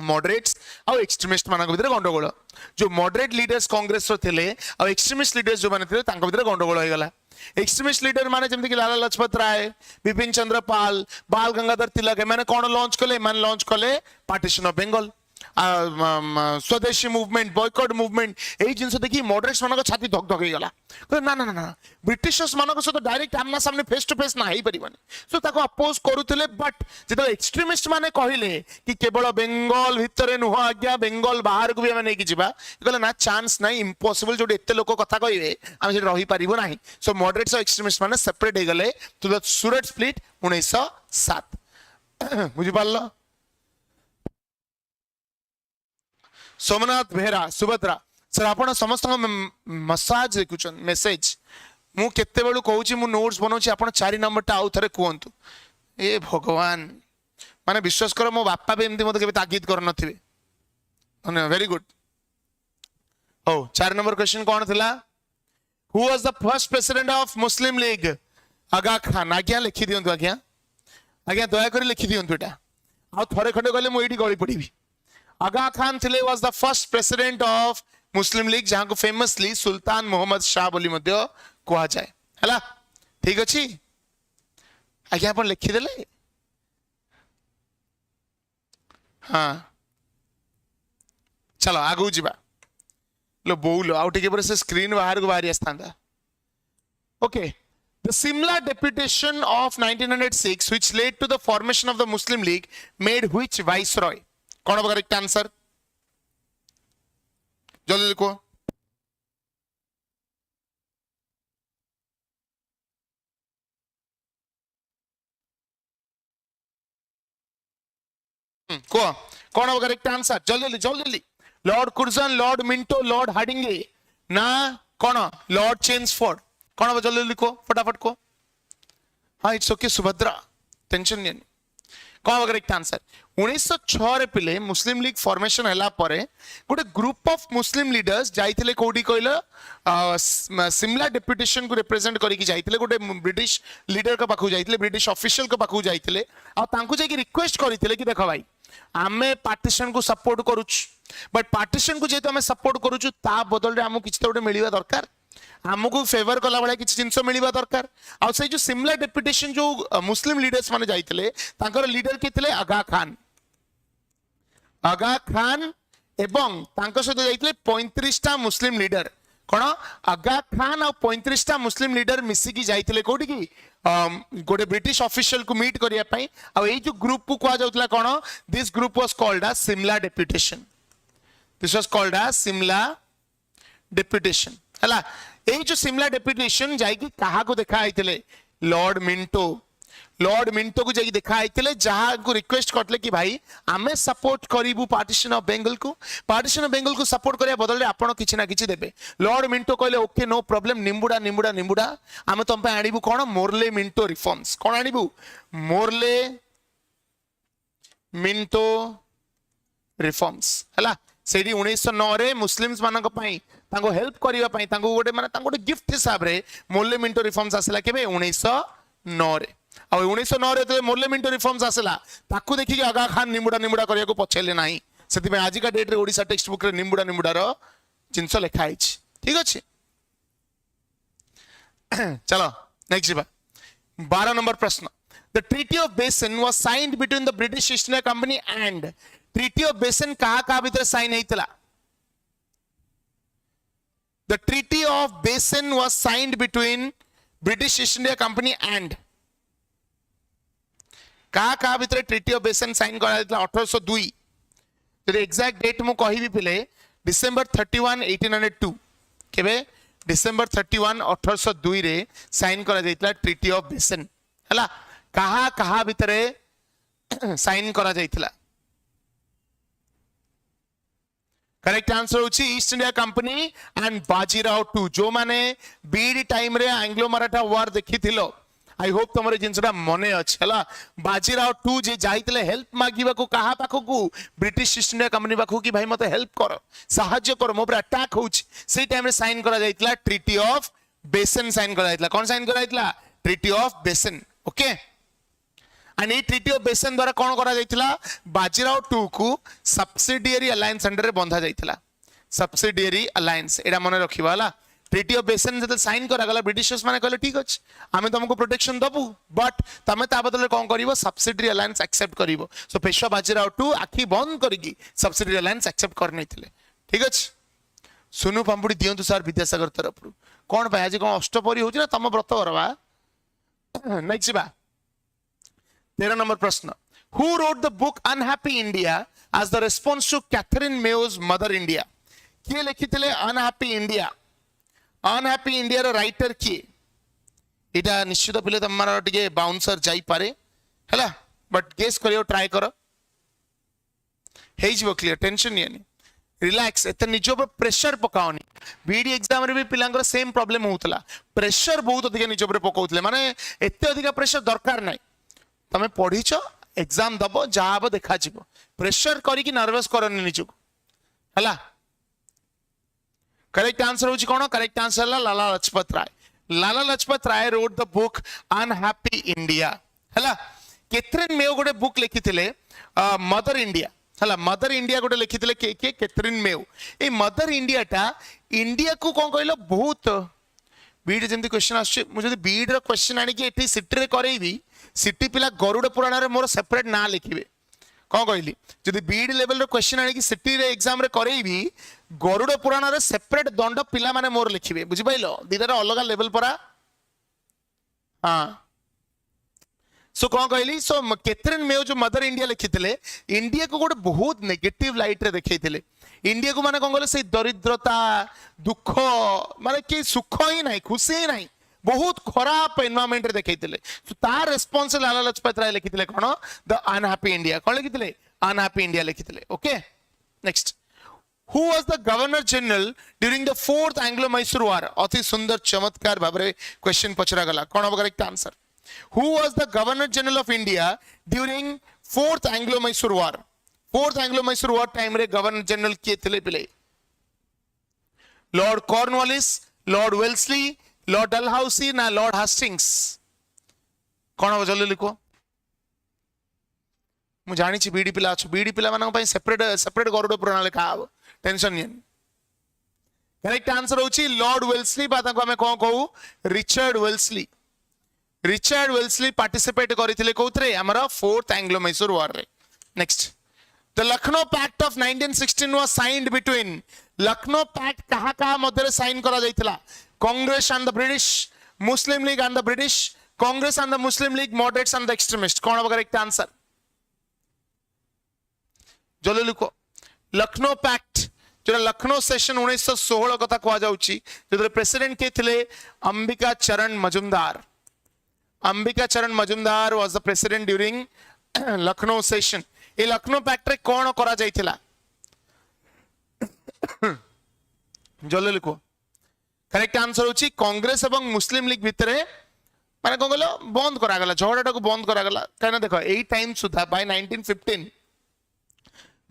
moderates और extremist माना को भीतर गंडगोल जो moderate leaders कांग्रेस रो थिले और extremist leaders जो माने थिले तांको भीतर गंडगोल होई गला extremist leader माने जेमति कि लाला लजपत राय बिपिन चंद्र पाल बाल गंगाधर तिलक माने कोन लॉन्च कले पार्टीशन ऑफ बंगाल स्वदेशी मूवमेंट बॉयकॉट मूवमेंट एई जिंस देखि मॉडरेट्स मानक छाती धक धक गला ना ना ना ब्रिटिशर्स मानक सो डायरेक्ट आमना सामने फेस टू फेस ना हेई परिबनी सो ताको अपोज करूथिले बट जेतो एक्सट्रीमिस्ट माने कहिले कि केवल बंगाल भितरे नुह आज्ञा बंगाल बाहर को भी हम नै कि जिबा कहले ना चांस नाही इम्पॉसिबल जो एते लोक कथा कहिबे हम जे रही परिबो नाही सो मॉडरेट्स और एक्सट्रीमिस्ट माने सेपरेट हे गले टू द सूरत स्प्लिट 1907 बुझि पारलो सोमनाथ बेहरा सुभद्रा सर आपण समस्त मसाज देखुछन मेसेज मु केते बेलु कहूची मु नोट्स बनौची आपण 4 नंबर टा आउ थरे कहंतु ए भगवान माने विश्वास करो मो बापा भी एमती मते केबे ताकीद कर नथिबे धन्यवाद वेरी गुड ओ 4 नंबर क्वेश्चन कोन थिला who was the first president of Muslim League Aga Khan आज्ञा लिखि दियंतु आज्ञा दया करी लिखि दियंतु एटा आ थरे खंडे कहले मु AD गळी पड़ीबी Aga Khan Thile was the first president of Muslim League जहां को famously सुल्तान मोहम्मद शाह बोली मध्य कहा जाए हैला ठीक अछि आज्ञा अपन लिखि देले हां चलो आगु जिबा लो बोलो आउट के पर से स्क्रीन बाहर को बाहर आस्तांदा okay The Simla deputation of 1906 which led to the formation of the Muslim League made which viceroy कौन होगा करेक्ट आंसर जल्दी लिखो कौन होगा करेक्ट आंसर जल्दी लॉर्ड कुर्जन लॉर्ड मिंटो लॉर्ड हार्डिंगे ना कौन लॉर्ड चेम्सफोर्ड कौन होगा जल्दी लिखो फटाफट को हाँ इट्स ओके सुभद्रा टेंशन नहीं कौन होगा करेक्ट आंसर 1906 रे पिले मुस्लिम लीग फॉर्मेशन हला परे गोटे ग्रुप ऑफ मुस्लिम लीडर्स जाइथिले कोडी कहलो सिमला डेपुटेशन को रिप्रेजेंट करी कि जाइथिले गोटे ब्रिटिश लीडर का पाखु जाइथिले ब्रिटिश ऑफिशियल का पाखु जाइथिले आ तांकु जे कि रिक्वेस्ट करिथिले कि देखो भाई आमे पार्टीशन को सपोर्ट करूछु बट पार्टीशन को जेतो आमे सपोर्ट करूछु ता बदल रे हमु किछ तो मिलिबा दरकार हमको फेवर कला भाई किसी जिनस मिलवा दरकार आ से जो सिमला डेपुटेशन जो मुस्लिम लीडर्स माने जाइतले तांकर लीडर के थिले आगा खान एवं तांकर सहित जाइतले 35 टा मुस्लिम लीडर कोन आगा खान और 35 टा मुस्लिम लीडर मिसिकी जाइतले कोठी की गोटे ब्रिटिश ऑफिशियल को मीट करिया पई आ ए जो ग्रुप को कहा जाउतला कोन this group was called as Simla deputation this was called as Simla deputation हला ए जो सिमला डेपुटेशन जाइकी कहा को देखा आइतले लॉर्ड मिंटो को जाइकी देखा आइतले जहां को रिक्वेस्ट करतले कि भाई आमे सपोर्ट करिवु पार्टीशन ऑफ बेंगल को सपोर्ट करिया बदल रे आपण किछि ना किछि देबे लॉर्ड मिंटो कहले ओके नो प्रॉब्लम निम्बुडा आमे तम पे आनिबु कोन मोरले मिंटो रिफॉर्म्स कोन आनिबु मोरले मिंटो रिफॉर्म्स हला सेडी 1909 रे मुस्लिम्स मानक पई तांको हेल्प करिवा पई तांको गोटे माने तांको गोटे गिफ्ट हिसाब रे मोरले मिंटो रिफॉर्म्स आसला केबे 1909 रे आ 1909 रे मोरले मिंटो रिफॉर्म्स आसला ताकू देखि आगा खान निमुडा करिया को पछेले नाही सेति पे आज का डेट रे ओडिसा टेक्स्ट बुक रे निमुडा रो जिंस लिखा है ठीक अछि चलो नेक्स्ट बा 12 नंबर प्रश्न द ट्रीटी ऑफ बेसन was signed between the British East India Company and treaty of बेसन कहा भीतर sign हेतला The Treaty of Basin was signed between British East India Company and कहा भीतर Treaty of Basin साइन करा 1802 तो exact date मु कहिबी पिले डिसेंबर 31 1802 केबे डिसेंबर 31 1802 रे साइन करा जाइतला ट्रीटी ऑफ बेसन हला कहा भीतर साइन करा जाइतला करेक्ट आंसर होची East India Company and Bajirao two जो माने बीड टाइम रे एंग्लो मराठा वार देखि थिलो आई होप तमरे जिनसटा मने अछि हला बाजीराव टू जे जाइतले हेल्प मागिबा को कहा पाखो को ब्रिटिश ईस्ट इंडिया कंपनी पाखो की भाई मते हेल्प करो सहाय्य करो मो पर अटैक होची से टाइम रे साइन करा जाइतला ट्रीटी ऑफ बेसन साइन करा जाइतला कोन साइन करा जाइतला ट्रीटी ऑफ बेसन okay and A treaty of बेसन द्वारा कौन करा जाइतला बाजीराव टू को सब्सिडियरी अलायंस अंडर रे बंधा जाइतला सब्सिडियरी अलायंस एडा मने रखिबा हला ट्रीटी ऑफ बेसन जते साइन करा गला ब्रिटिशर्स माने कहले ठीक अछि आमे तुमको प्रोटेक्शन दबु बट तमे ता बदले कोन करिवो सब्सिडियरी अलायंस एक्सेप्ट करिवो सो पेशवा बाजीराव टू आखी बंद करिगी सब्सिडियरी अलायंस एक्सेप्ट करनै थिले ठीक अछि सुनु पांबुडी दियंतु सर विद्यासागर तरफ कोन भाई आज कोन अष्टपरी होची ना तम व्रत करबा नेक्स्ट बा 13 नंबर प्रश्न Who wrote the book Unhappy India as the response to Catherine May's Mother India? किए लिखिथिले Unhappy India? Unhappy India रो राइटर किए? इटा निश्चित पिले तमारा टिके बाउंसर जाई पारे हला बट गेस करियो ट्राई करो हेज वो क्लियर टेंशन नहीं रिलैक्स एत निज ऊपर प्रेशर पकाओनी बीडी एग्जाम रे भी पिलांगर सेम प्रॉब्लम होतला प्रेशर बहुत अधिक निज ऊपर पकाउतले माने एते अधिक प्रेशर दरकार नाही तमे पढिछ एग्जाम दबो जाबो देखा जिवो प्रेशर करी कि नर्वस करनी निजु हला करेक्ट आंसर होची कोन करेक्ट आंसर ला Lala Lajpat Rai wrote the book unhappy India हला कैथरीन मेयो गोटे बुक लिखिथिले मदर इंडिया हला मदर इंडिया गोटे लिखिथिले के कैथरीन मेयो ए मदर इंडिया टा इंडिया को कोन कहलो बहुत बीड जेंति क्वेश्चन आछे मु जदी बीड रो क्वेश्चन आनी कि एठी सिटी रे करैबी सिटी पिला गरुड़ पुराण रे मोर सेपरेट ना लिखिबे कौन कहली जदि बीड लेवल रो क्वेश्चन आनी कि सिटी रे एग्जाम रे करैबी गरुड़ पुराण रे सेपरेट दंड पिला माने मोर लिखिबे बुझि पाइलो दीटा अलग लेवल परा हां सो कौन कहली सो कैथरीन मेयो जो मदर इंडिया लिखिथिले इंडिया को गोटे बहुत नेगेटिव लाइट रे देखैथिले इंडिया को माने कौन कहले से दरिद्रता दुख माने कि सुख ही नहीं खुशी ही नहीं बहुत खराब एनवायरनमेंट रे देखैथिले सो तार रिस्पांस लाला लजपत राय लिखिथिले कोन द अनहैप्पी इंडिया कोन लिखिथिले अनहैप्पी इंडिया लिखिथिले okay next who was the governor general during the fourth Anglo Mysore war अति सुंदर चमत्कार भाबरे क्वेश्चन पचरा गला कोन हो correct answer who was the governor general of India during fourth Anglo Mysore war time रे गवर्नर जनरल किए थिले पिले lord Cornwallis lord Wellesley lord Dalhousie ना लॉर्ड हास्टिंग्स कौन हो जल्दी लिखो मु जानी बीडी पिला अच्छे बीडी पिला मान सेपरेट सेपरेट गरुड़ पुराण लिखा हम टेंशन नहीं। करेक्ट आंसर होची लॉर्ड वेल्सली बा ताको हमें कौन कहू Richard Wellesley. Richard Wellesley participate करथिले कोथरे हमर फोर्थ एंग्लो मैसूर वॉर रे। Next the Lucknow pact of 1916 was signed between Lucknow pact कहा कहा मध्य साइन करा जाइथिला Congress and the British Muslim League and the British Congress and the Muslim League moderates and the extremist कौन होगा करेक्ट आंसर जल्दी लिखो। लखनऊ पैक्ट जो लखनऊ सेशन 1916 कथा कह जाउची जो प्रेसिडेंट के थिले Ambika Charan Majumdar. Ambika Charan Majumdar was the president during Lucknow session. ये लखनऊ पैक्ट रे कौन करा जाइथिला जल्दी लिखो। करेक्ट आंसर होची कांग्रेस एवं मुस्लिम लीग भितरे माने कौन कहलो बंद करा गला झगड़ाटा को बंद करा गला कहना देखो एई टाइम सुधा बाय 1915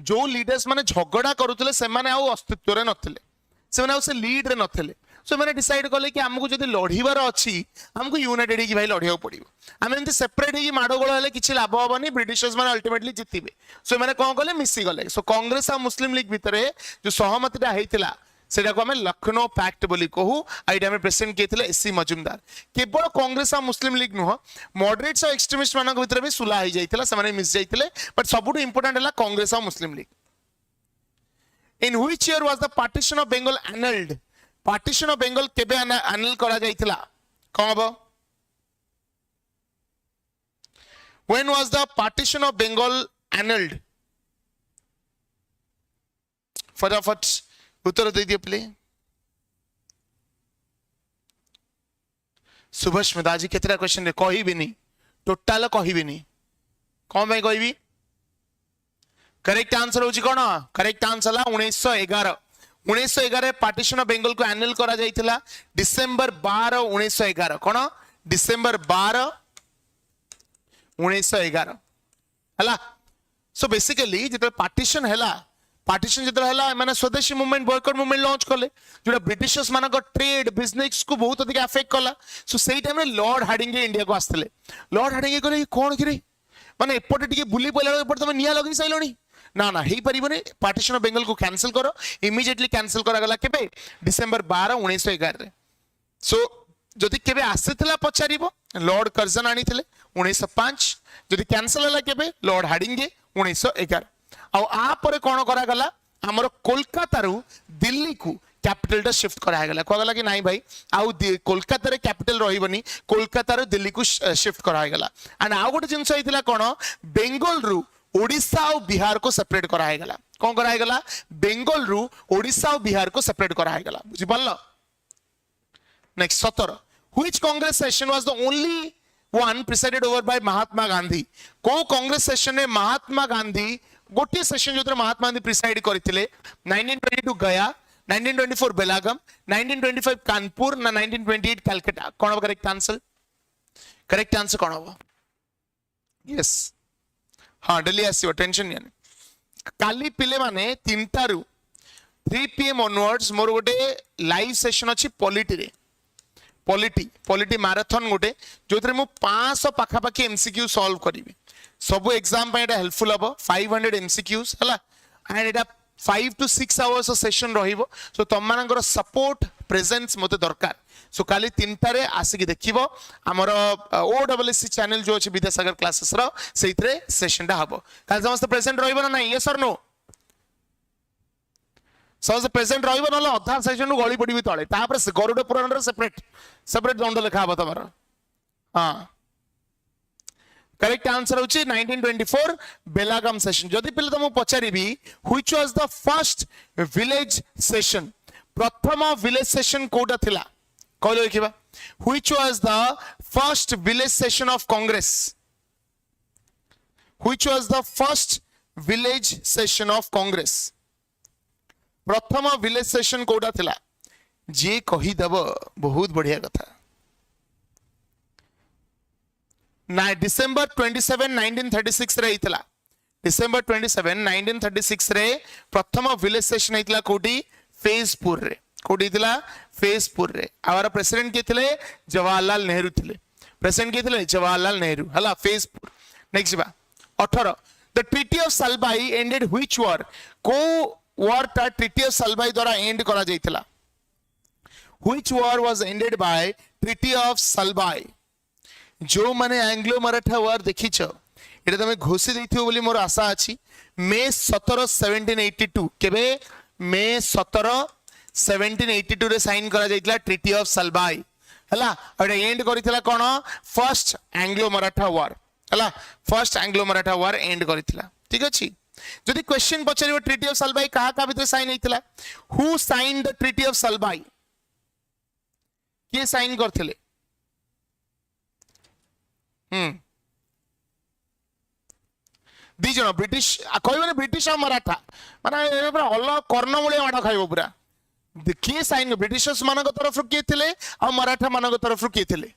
जो लीडर्स माने झगड़ा करूतले से माने आउ अस्तित्व रे नथिले से माने आउ से लीड रे नथिले सो मैंने डिसाइड कले कि हमको जदि लड़ीबार अच्छी हमको यूनाइटेड ही भाई लड़िया पड़ो आम एमती सेपरेट ही माड़गोल हेल्ले किसी लाभ हेनी ब्रिटिशर्स मैंने अल्टिमेटली जितबे सो मैंने कौन कले मिसी गले सो कांग्रेस और मुस्लिम लीग भितर जो सहमतिटा होता से लखनऊ पैक्ट बोली कहू आम प्रेसिडेंट किए थे एससी मजुमदार। केवल कांग्रेस और मुस्लिम लीग नुह मॉडरेट्स और एक्सट्रीमिस्ट मान भर भी सुला हो जाता से मिस जाते बट सबुठ इंपोर्टेंट है कांग्रेस और Muslim League. In which year was the partition of Bengal annulled partition of Bengal केबे एनल करा जाइथिला कौन हबो when was the partition of Bengal annulled फटाफट उत्तर दे दिए प्ले। सुभाष दाजी केतरा क्वेश्चन रे कहि भी नहीं टोटल कहि भी नहीं कौन भाई कहि भी करेक्ट आंसर होची कोन करेक्ट आंसर ला 1911 1911 पार्टीशन ऑफ बेंगल को एनल करा जाइथिला डिसेंबर 12 1911 कोन डिसेंबर 12 1911 हला। सो बेसिकली जेते पार्टीशन हैला पार्टीशन जेते हैला माने स्वदेशी मूवमेंट बॉयकॉट मूवमेंट लॉन्च करले जोटा ब्रिटिशर्स मानक ट्रेड बिजनेस को बहुत अधिक अफेक्ट कला सो सेही टाइम रे लॉर्ड हार्डिंगे इंडिया को आस्थिले लॉर्ड हार्डिंगे कहले कोन किरे माने एपटे टिके बुली पइला एपटे तुम निया लगी सैलोनी ना ना हे परिबने पार्टीशन ऑफ बेंगल को कैंसिल करो इमीडिएटली कैंसिल करा गला केबे डिसेंबर 12 1911 रे। सो जदि केबे आसीथिला पचारिबो लॉर्ड कर्जन आनी थिले 1905 जदि कैंसिल हला केबे लॉर्ड हार्डिंगे 1911 आ आ परे कोन करा गला हमर कोलकाता रु दिल्ली को कैपिटल टा शिफ्ट करा गला को गला कि नाही भाई आउ कोलकाता रे कैपिटल रहिबनी कोलकाता रो दिल्ली को शिफ्ट करा गला एंड आ गोटे जिंस होइतिला कोन बेंगल रु ओडिशा और बिहार को सेपरेट कराया गला कौन कराया गला बेंगल रु ओडिशा और बिहार को सेपरेट कराया गला बुझी पल्लो। Next 17 which Congress session was the only one presided over by Mahatma Gandhi को कांग्रेस सेशन में महात्मा गांधी गोटे सेशन जो महात्मा गांधी प्रिसाइड करथिले 1922 गया 1924 बेलागम 1925 कानपुर ना 1928 कलकत्ता कौन करेक्ट आंसर कौन होगा यस हाँ दिल्ली आसो टेंशन नहीं काली पिले माने 3 रु 3 PM ऑनवर्ड्स मोर गोटे लाइव सेशन अच्छी पॉलिटी रे पॉलिटी मैराथन गोटे जो मु 500 पाखापाखी एमसीक्यू सॉल्व करी सब एग्जाम हेल्पफुल हम 500 एमसीक्यूज है and Etah 5 to 6 hours session रहिबो सो तुम मानकर सपोर्ट प्रेजेंस मते दरकार सो काली 3 रे आसिक देखिबो हमर OSSC चैनल जो अछि विद्यासागर क्लासेस रो सेइतरे सेशन डा हबो काल समस्त प्रेजेंट रहिबो ना नहीं यस और नो समस्त प्रेजेंट रहिबो न अधा सेशन नु गळी पडिबी तळे तापर गरुड पुराण रे सेपरेट दंड लिखा हबो तमरो हां करेक्ट आंसर होची 1924 बेलागाम सेशन जदि पिले तुम पचारिबी which was the first village session प्रथम विलेज सेशन कोटा थिला कहलो देखिबा which was the first village session of Congress which was the first village session of Congress प्रथम विलेज सेशन कोटा थिला जे कहि दबो बहुत बढ़िया कथा ना डिसेंबर 27 1936 रे हितला डिसेंबर 27 1936 रे प्रथम विलेज सेशन हितला कोडी फेजपुर रे कोडी हितला फेजपुर रे आवर प्रेसिडेंट के थिले जवाहरलाल नेहरू थिले प्रेसिडेंट के थिले जवाहरलाल नेहरू हला फेजपुर नेक्स्ट बा 18 the treaty of Salbai ended which war को वार ता ट्रिटी ऑफ सलबाई द्वारा एंड करा जाइतला which war was ended by treaty of Salbai जो माने एंग्लो मराठा वार देखिछ एटा तमे घोषि दैथियो बोली मोर आशा अछि मे 17 1782 केबे मे 17 1782 रे साइन करा जाइतला ट्रिटी ऑफ सलबाई हला एटा एंड करितला कोन फर्स्ट एंग्लो मराठा वार हला first Anglo Maratha war end करितला ठीक अछि जदि क्वेश्चन पछरियो ट्रिटी ऑफ सलबाई कहा का भीतर साइन हेतिला who signed the treaty of Salbai के साइन करथिले दी जन ब्रिटिश कहबे ब्रिटिश और मराठा माने पूरा अलग कर्णमूली माड़ खाइबो पूरा किए साइन ब्रिटिशर्स मान तरफ किए थे और मराठा मान तरफ किए थे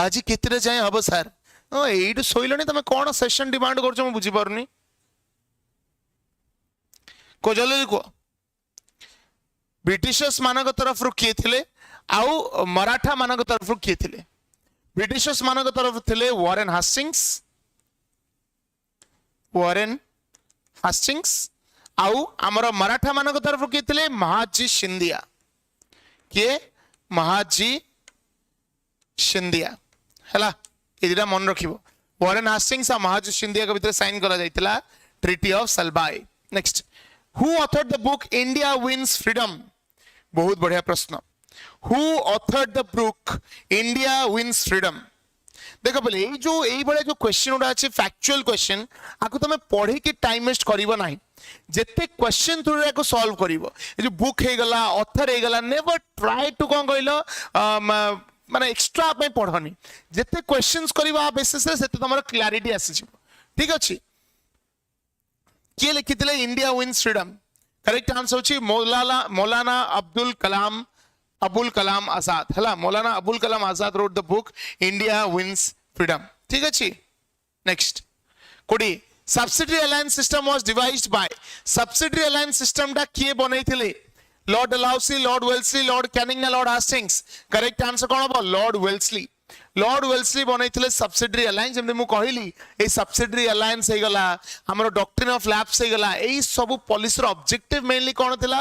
आज केते जाए हम सार ये शोले तुम कौन सेशन डिमांड कर बुझीपारनी को जल्दी कह ब्रिटिशर्स मान तरफ किए थे आउ मराठा मान तरफ किए थे ब्रिटिशर्स मान तरफ थे वॉरेन हास्टिंग्स आउ आमर मराठा मान तरफ किए थे महाजी सिंधिया किए महाजी सिंधिया है ये मन रख वॉरेन हास्टिंग्स और महाजी सिंधिया के भीतर साइन करा जाइतला treaty of Salbai next who authored the book India wins freedom बहुत बढ़िया प्रश्न who authored the book India wins freedom देख बोले जो क्वेश्चन गुड़ा अच्छे फैक्चुअल क्वेश्चन आपको तुम पढ़ी कि टाइम वेस्ट करिवो नाही जेते क्वेश्चन थ्रू रे को सॉल्व करिवो जो बुक हे गला ऑथर हे गला नेवर ट्राई टू कोन कहलो माने एक्स्ट्रा पे पढ़नी जेते क्वेश्चंस करिवा बेसिस रे सेते तमरो क्लैरिटी आसी जिवो ठीक अछि के लिखितले India wins freedom correct answer होची मौलाना अबुल कलाम आजाद हला Maulana Abul Kalam Azad wrote the book India wins freedom ठीक अछि नेक्स्ट कोडी subsidiary alliance system was devised by subsidiary alliance system दा किए बनैथिले lord Dalhousie lord Wellesley lord Canning lord Hastings correct answer कोन हो लॉर्ड वेल्सली बनैथिले सब्सिडरी अलायंस जेमते मु कहिली ए सब्सिडरी अलायंस हे गला हमरो डॉक्ट्रिन ऑफ लैप्स हे गला एई सब पॉलिसी रो ऑब्जेक्टिव मेनली कोन थिला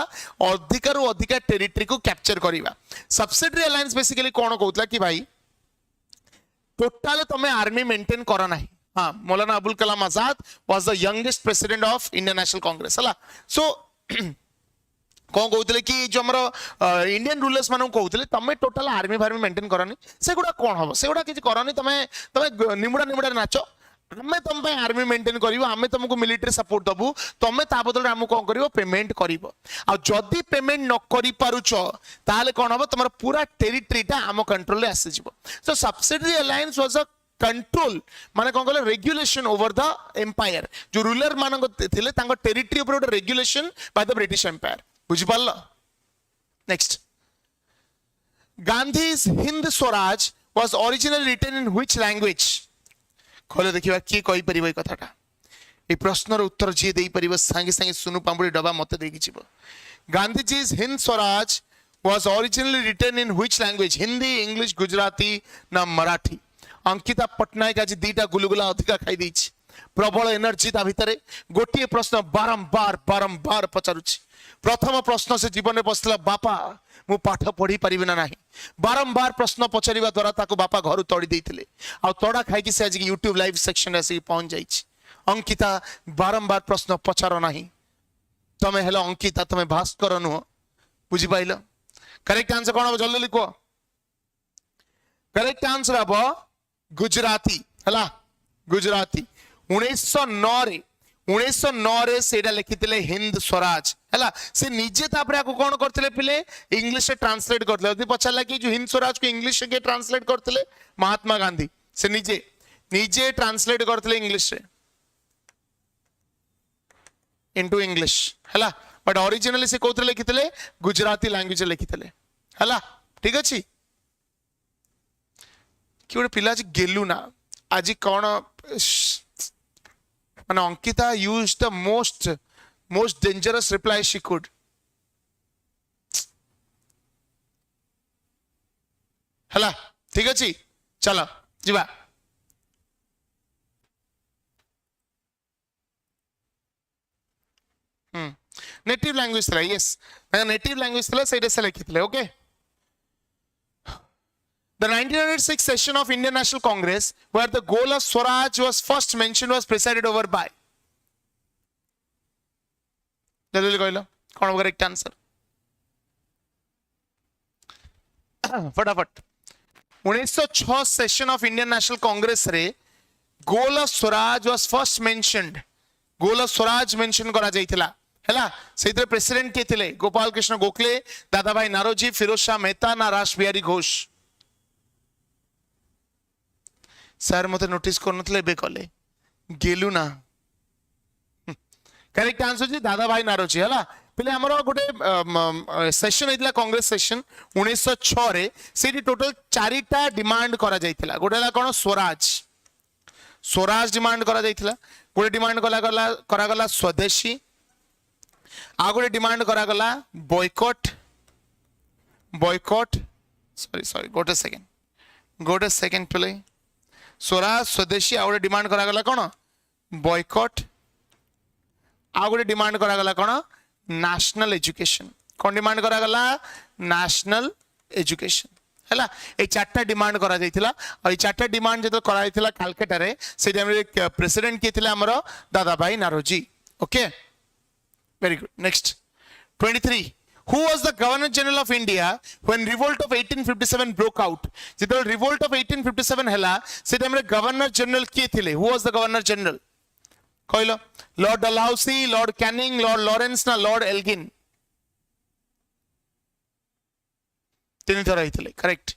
अधिकारु अधिका टेरिटरी को कैप्चर करिवा सब्सिडरी अलायंस बेसिकली कोन कहउतला कि भाई टोटल तमे आर्मी मेंटेन करो नाही हाँ Maulana Abul Kalam Azad was the youngest president of Indian National Congress हला सो कौन कहते कि जो आम इंडियन रूलर्स मान कहते तुम टोटाल आर्मी फार्मी मेंटेन करनी से गुड़ा कौन हम से गुड़ा किसी करनी तुम तुम निमुड़ा निमुड़ा नाच आम तुम आर्मी मेंटेन करूँ आम तुमको मिलिटरी सपोर्ट दबू तुम ता बदल आम कौन कर पेमेंट करी पेमेंट न कर पारुच ताले कौन हम तुम पूरा टेरिटरीटा आम कंट्रोल आसीज so subsidiary alliance was a control माने कौन कहले रेगुलेशन ओवर द एम्पायर जो रूलर मान थे टेरिटरी ऊपर regulation by the British empire बुझी पाल next Gandhi's Hind Swaraj was originally written in which language खोले देखिबा की कहि परिबो ए कथाटा ए प्रश्नर उत्तर जे देई परिबो संगे संगे सुनु पांबुड़ी डबा मते देकी छिबो Gandhiji's Hind Swaraj was originally written in which language Hindi English Gujarati ना मराठी अंकिता पटनायक आज दीटा गुलगुला अधिका खाई दैछि प्रबल एनर्जी ता भितरे गोटिए प्रश्न बारंबार बारंबार पचारुछि प्रथम प्रश्न से जीवन में पसला बापा मु पाठ पढ़ी पारिबे ना नाही बारंबार प्रश्न पचारिबा द्वारा ताको बापा घर तोड़ी देइथिले आ तोड़ा खाई कि से आज यूट्यूब लाइव सेक्शन आसी पहुंच जाइछि अंकिता बारंबार प्रश्न पचारो नाही तमे हेलो अंकिता तमे भास्कर नु बुझी पाइलो करेक्ट आंसर कोन हो जल्दी लिखो करेक्ट आंसर अब गुजराती हला गुजराती 1909 रे सेडा लिखितले हिंद स्वराज हला से निजे तापरे को कोन करथिले पिले इंग्लिश से ट्रांसलेट करथिले यदि पछाला कि जो हिंद स्वराज को इंग्लिश के ट्रांसलेट करथिले महात्मा गांधी से निजे ट्रांसलेट करथिले इंग्लिश से इनटू इंग्लिश हला बट ओरिजिनली से कोथरे लिखितले गुजराती लैंग्वेज लिखितले हला ठीक अछि कि ओटे पिला जी गेलु ना आज कोन and Ankita used the most dangerous reply she could. हला ठीक अछि चलो जीवा नेटिव लैंग्वेज थला यस नेटिव लैंग्वेज थला सेटा से लिखितले okay The 1906 session of Indian National Congress, where the goal of Swaraj was first mentioned, was presided over by. जल्दी कहलो कौन होगा करेक्ट आंसर फटाफट 1906 सेशन ऑफ इंडियन नेशनल कांग्रेस रे goal of swaraj was first mentioned goal of swaraj mention करा जाइथिला हैला सेइतरे president के थिले गोपाल कृष्ण गोखले दादा भाई नारोजी फिरोज शाह मेहता ना रास बिहारी घोष सर मते नोटिस करनथले बे कले गेलु ना करेक्ट आंसर जी दादा भाई नारोजी हैला पहले हमरो गोटे सेशन हेतला कांग्रेस सेशन 1906 रे सेठी टोटल चारिटा डिमांड करा जाइथिला गोटेला कोन स्वराज स्वराज डिमांड करा जाइथिला गोटे डिमांड करा गला स्वदेशी आ गोटे डिमांड करा गला बॉयकॉट बॉयकॉट सॉरी गोटे सेकंड पहले स्वराज स्वदेशी आ गोटे डिमांड करा गला कोन बॉयकॉट आ गोटे डिमांड करा गला कोन नेशनल एजुकेशन कौन डिमांड करा गला नेशनल एजुकेशन हैला ए चारटा डिमांड करा जाइथिला और ए चारटा डिमांड जतो करा जाइथिला कलकत्ता रे से टाइम रे प्रेसिडेंट के थिला हमरो Dadabhai Naoroji okay very good next 23 who was the governor general of India when revolt of 1857 broke out जतो revolt of 1857 हैला से टाइम रे गवर्नर जनरल के थिले who was the governor general कहलो lord Dalhousie lord Canning lord Lawrence ना lord Elgin तीन थर रही करेक्ट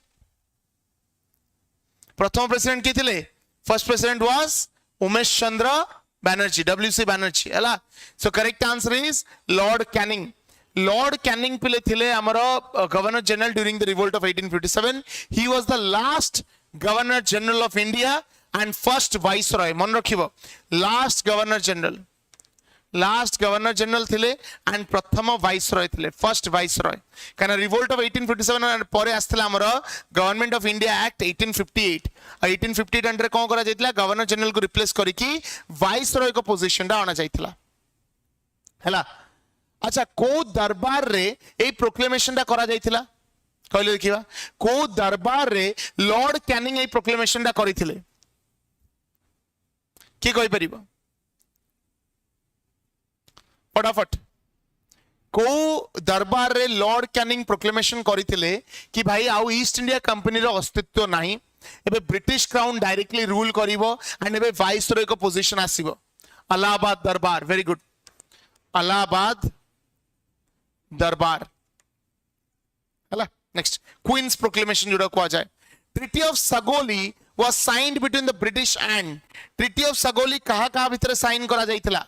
प्रथम प्रेसिडेंट के थिले first president was Umesh Chandra Banerjee W C Banerjee हैला so correct answer is lord Canning पिले थिले हमरो governor general during the revolt of 1857 he was the last governor general of India and first viceroy मन रखिबो लास्ट गवर्नर जनरल थिले and प्रथम viceroy थिले first viceroy काना रिवोल्ट ऑफ 1857 परे आस्थला हमरो government of India act 1858 under कोन करा जाइतला गवर्नर जनरल को रिप्लेस करिकि viceroy को पोजीशन दा आना जाइतला हैला अच्छा को दरबार रे ए प्रोक्लेमेशन दा करा जाइतला कहले देखिबा को दरबार रे लॉर्ड कैनिंग ए प्रोक्लेमेशन दा करिथिले कि कोई परिबो फटाफट को दरबार रे लॉर्ड कैनिंग प्रोक्लेमेशन करिथिले कि भाई आउ ईस्ट इंडिया कंपनी रो अस्तित्व नाही एबे ब्रिटिश क्राउन डायरेक्टली रूल करिवो एंड एबे वाइसरॉय को पोजीशन आसीबो अलाहाबाद दरबार वेरी गुड अलाहाबाद दरबार हला नेक्स्ट क्वींस प्रोक्लेमेशन जोड़ा को आ जाए treaty of Sagauli was signed between the British and Treaty of Sagoli कहा भितर साइन करा जाइथिला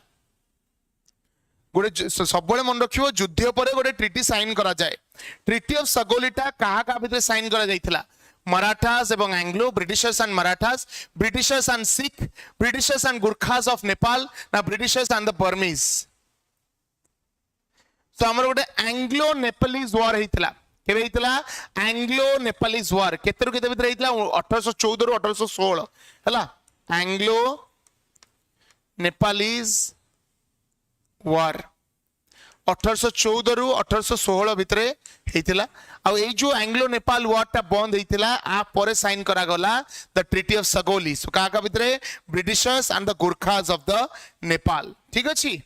गोटे सबले मन रखिबो युद्ध परे गोटे ट्रीटी साइन करा जाए ट्रीटी ऑफ सगोलीटा कहा भितर साइन करा जाइथिला मराठास एवं Anglo Britishers and Marathas Britishers and Sikh Britishers and गुरखास of Nepal ना ब्रिटिशर्स एंड द बर्मीज तो हमर गोटे एंग्लो नेपालीज वॉर हेतिला केबे हेतिला एंग्लो नेपालीज वॉर केतरु केते भितर हेतिला 1814 रु 1816 हला एंग्लो नेपालीज वॉर 1814 रु 1816 भितर हेतिला आ ए जो एंग्लो नेपाल वॉर ता बंद हेतिला आ परे साइन करा गला द ट्रीटी ऑफ सगोली सो का भितर Britishers and the गुरखास of the Nepal ठीक अछि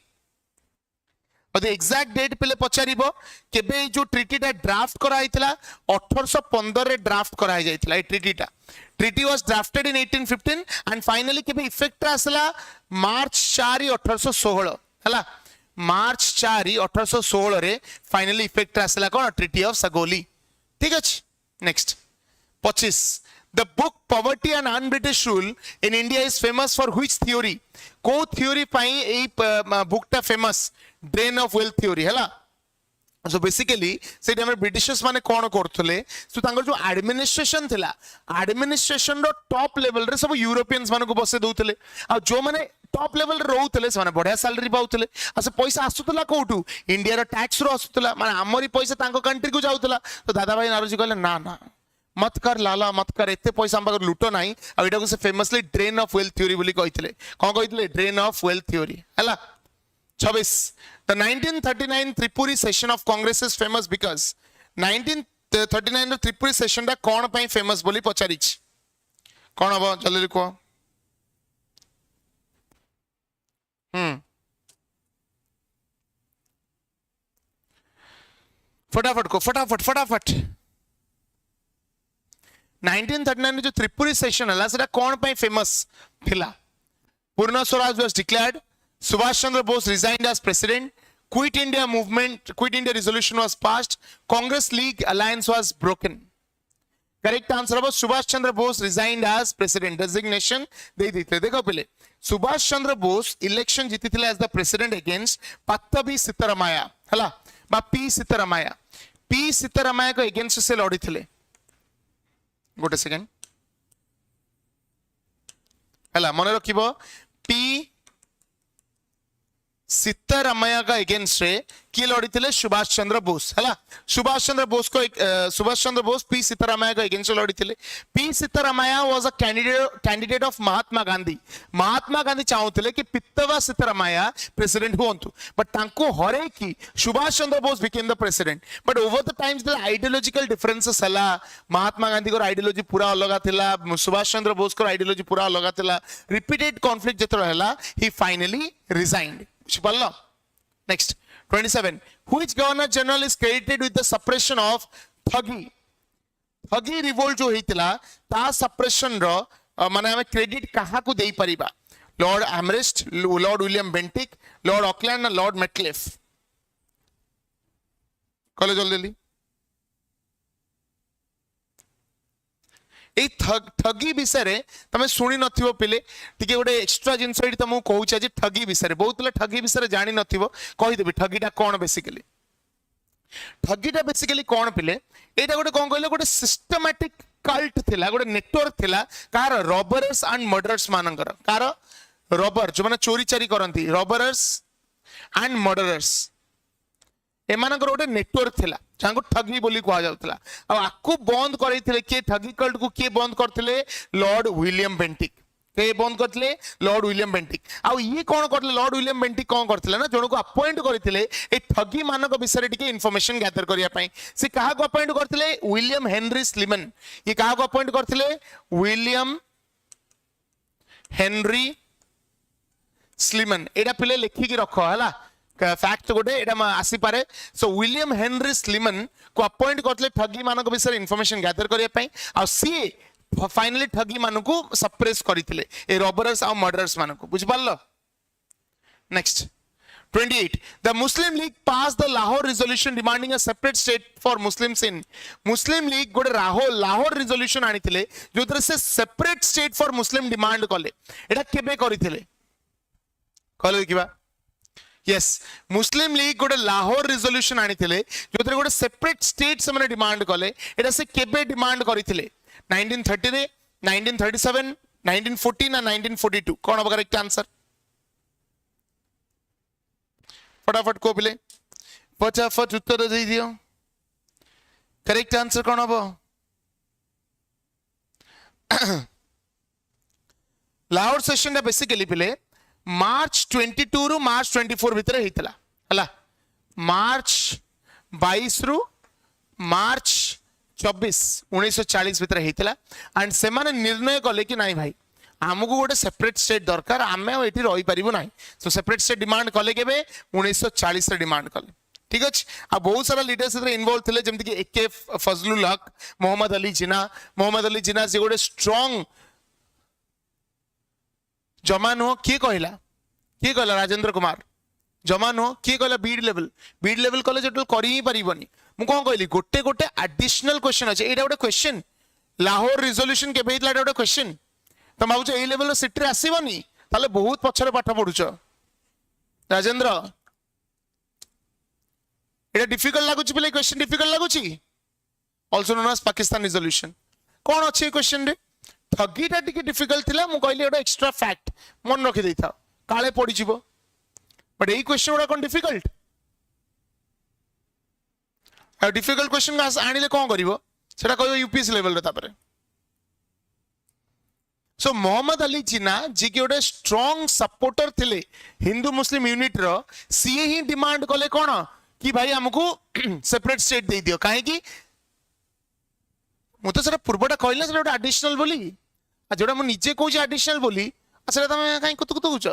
और एग्जैक्ट डेट पे पचारिबो केबे जो ट्रीटी टा ड्राफ्ट करा आइतला 1815 रे ड्राफ्ट करा आइ जाइतला ए treaty was drafted in 1815 and finally केबे इफेक्ट आसला मार्च 4 1816 हला मार्च 4 1816 रे फाइनली इफेक्ट आसला कोन ट्रीटी ऑफ सगोली ठीक अछि next 25 The book Poverty and Un-British Rule in India is famous for which theory? को theory पाई ए book टा famous drain of wealth theory है ला so basically से टाइम ब्रिटिशर्स माने कोन करथले सो तांगर जो एडमिनिस्ट्रेशन थिला एडमिनिस्ट्रेशन रो टॉप लेवल रे सब यूरोपियंस माने को बसे दउथले आ जो माने टॉप लेवल रे रहउथले से माने बढ़िया सैलरी पाउथले आ से पैसा आसुतला कोठू इंडिया रो टैक्स रो आसुतला माने हमरी पैसा तांको कंट्री को जाउतला तो दादा भाई नारोजी कहले ना ना मत कर लाला मत कर एते पैसा हम लुटो नाही आ एटा को से famously drain of wealth theory बोली कहितले कोन कहितले ड्रेन ऑफ वेल्थ थ्योरी हला 26 the 1939 Tripuri session of Congress is famous because 1939 Tripuri session टा कौन पाई फेमस बोली पचारि कौन हम जल्दी कह फटाफट को फटाफट 1939 जो त्रिपुरी सेशन है सेटा कौन पाई फेमस थिला Purna Swaraj was declared Subhash Chandra Bose resigned as president quit India movement quit India resolution was passed Congress League alliance was broken correct answer अब Subhash Chandra Bose resigned as president designation दे देते देखो पहले सुभाष चंद्र बोस इलेक्शन जीतिथिले as the president against Pattabhi Sitaramayya हला बा पी सीतारामैया को अगेंस्ट से लड़ी थिले गोटे सेकेंड हला मन रखिबो पी सीतारामैया का अगेंस्ट रे किए लड़ी थिले सुभाष चंद्र बोस हला सुभाष चंद्र बोस पी सीतारामैया का अगेंस्ट लड़ी थिले P Sitaramayya was a candidate of Mahatma Gandhi चाहूतिले कि पित्तवा सीतारामैया प्रेसिडेंट हुंतु बट तांको हरे कि Subhash Chandra Bose became the president but over the times the ideological differences हला महात्मा गांधी को आइडियोलॉजी पूरा अलग थिला सुभाष चंद्र बोस को आइडियोलॉजी पूरा अलग थिला रिपीटेड कॉन्फ्लिक्ट जतरो हला ही finally रिजाइन्ड next 27 which governor general is credited with the suppression of thuggy revolt जो हेतिला ता suppression रो माने हमें क्रेडिट कहा को देई परिबा lord Amherst lord William Bentinck lord Auckland lord Metcalfe college जल्दी ए ठगी विषय तुम शुणी नथिबो पिले टिके गोटे एक्स्ट्रा जिंस एठी तुमको कहूछ जे ठगी विषय बहुत पिले ठगी विषय जानि नथिबो कहि देबी ठगीटा कोन बेसिकली कोन पिले एटा गोटे कोन कहले गोटे सिस्टमैटिक कल्ट थिला गोटे नेटवर्क थिला कार रॉबर्स एंड मर्डरर्स मानकर कार रॉबर जो माने चोरी चारी करंती रॉबर्स एंड मर्डरर्स एमानकर गोटे नेटवर्क थिला जाको ठगी बोली कहा जाउतला आ आकु बंद करैथिले के ठगी कल्ट को के बंद करथिले लॉर्ड विलियम बेंटिक के बंद करथिले लॉर्ड विलियम बेंटिक आ ये कोन करथिले लॉर्ड विलियम बेंटिक कोन करथिले ना जणो को अपॉइंट करथिले ए ठगी मानक विषय टिके इंफॉर्मेशन गैदर करिया पई से कहा को अपॉइंट करथिले विलियम हेनरी स्लीमन ये कहा को अपॉइंट करथिले विलियम हेनरी स्लीमन एडा पिले लिखि के रखो हला फैक्ट गोटे एटा आसी पारे सो विलियम हेनरी स्लीमन को अपॉइंट करथिले ठगी मानक विषय इंफॉर्मेशन गैदर करिया पई आ सी फाइनली ठगी मानक सप्रेस करथिले ए रॉबर्स आ मर्डरर्स मानक बुझ पारलो next 28 the muslim league passed the lahore resolution demanding a separate state for muslims in muslim league गोटे lahore resolution आनिथिले जोतरे से separate state for muslim demand कले एटा केबे करथिले कले देखिबा यस मुस्लिम लीग गोटे लाहौर रिजोल्यूशन आनिथिले जोतरे गोटे सेपरेट स्टेट से माने डिमांड कले एटा से केबे डिमांड करिथिले 1930 रे 1937 1914 ना 1942 कोन होबा करेक्ट आंसर फटाफट को पिले फटाफट उत्तर दे दियो करेक्ट आंसर कोन होबो लाहौर सेशन बेसिकली पिले मार्च 22 रु मार्च 24 भितर हेतला हला मार्च 22 रु मार्च 24 1940 भितर हेतला एंड से माने निर्णय कले कि नाही भाई हमको गोटे सेपरेट स्टेट दरकार आमे एठी रही परिबो नाही सो सेपरेट स्टेट डिमांड कले केबे 1940 रे डिमांड कले ठीक अछि आ बहुत सारा लीडर्स इधर इन्वॉल्व थिले जेमति कि एके फजलुल हक मोहम्मद अली जिना जे गोटे स्ट्रांग जमा नुह किए कहला राजेंद्र कुमार जमा नुह किए कहला बीड लेवल कॉलेज कर ही पारिबनी मु कौन कहली गोटे गोटे एडिशनल क्वेश्चन अच्छे एटा गोटे क्वेश्चन लाहौर रिजोल्यूशन केबे हितला गोटे क्वेश्चन तुम भावुच ए लेवल सीट रे आसीबनी ताले बहुत पछरे पाठ पढुछ राजेंद्र एटा डिफिकल्ट लागुच पिले क्वेश्चन डिफिकल्ट लागुच also known as Pakistan resolution कौन अच्छे क्वेश्चन रे ठगीटा टिके डिफिकल्ट थिला मु कहली एटा एक्स्ट्रा फैक्ट मन रखि देथा काले पड़ी जीवो बट एई क्वेश्चन उडा कोन डिफिकल्ट आ डिफिकल्ट क्वेश्चन आनिले कोन करिवो सेटा कहयो यूपीएससी लेवल रे तापरे सो मोहम्मद अली जिन्ना जी कि गोटे स्ट्रॉन्ग सपोर्टर थिले हिंदू मुस्लिम यूनिट रो सी ही डिमांड कले कौन कि भाई हमको सेपरेट स्टेट दे दियो कहीं मु तो सेटा पूर्वटा कहली सेटा गोटे एडिशनल बोली जोटा मु निजे कहूँ एडिशनल बोली सेटा तुम कहीं कुतु कुतु कौच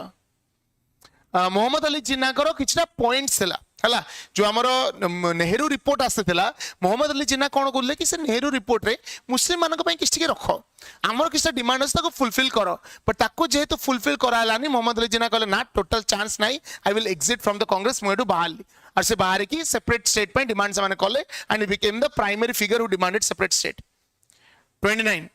मोहम्मद अली जिन्ना किछटा पॉइंट्स है जो आमर नेहरू रिपोर्ट आसाला मोहम्मद अली जिन्ना कौन कहले कि से नेहरू रिपोर्ट रे मुस्लिम मान किसी रख आमर किसी डिमांड अच्छे फुलफिल कर बट ताको जेहेतु फुलफिल करालानी मोहम्मद अली जिन्ना कहले ना टोटल चांस नहीं I will exit from the Congress मुझे बाहरली और से बाहर की सेपरेट स्टेट पे डिमांड से कले and became the primary figure who demanded separate state 29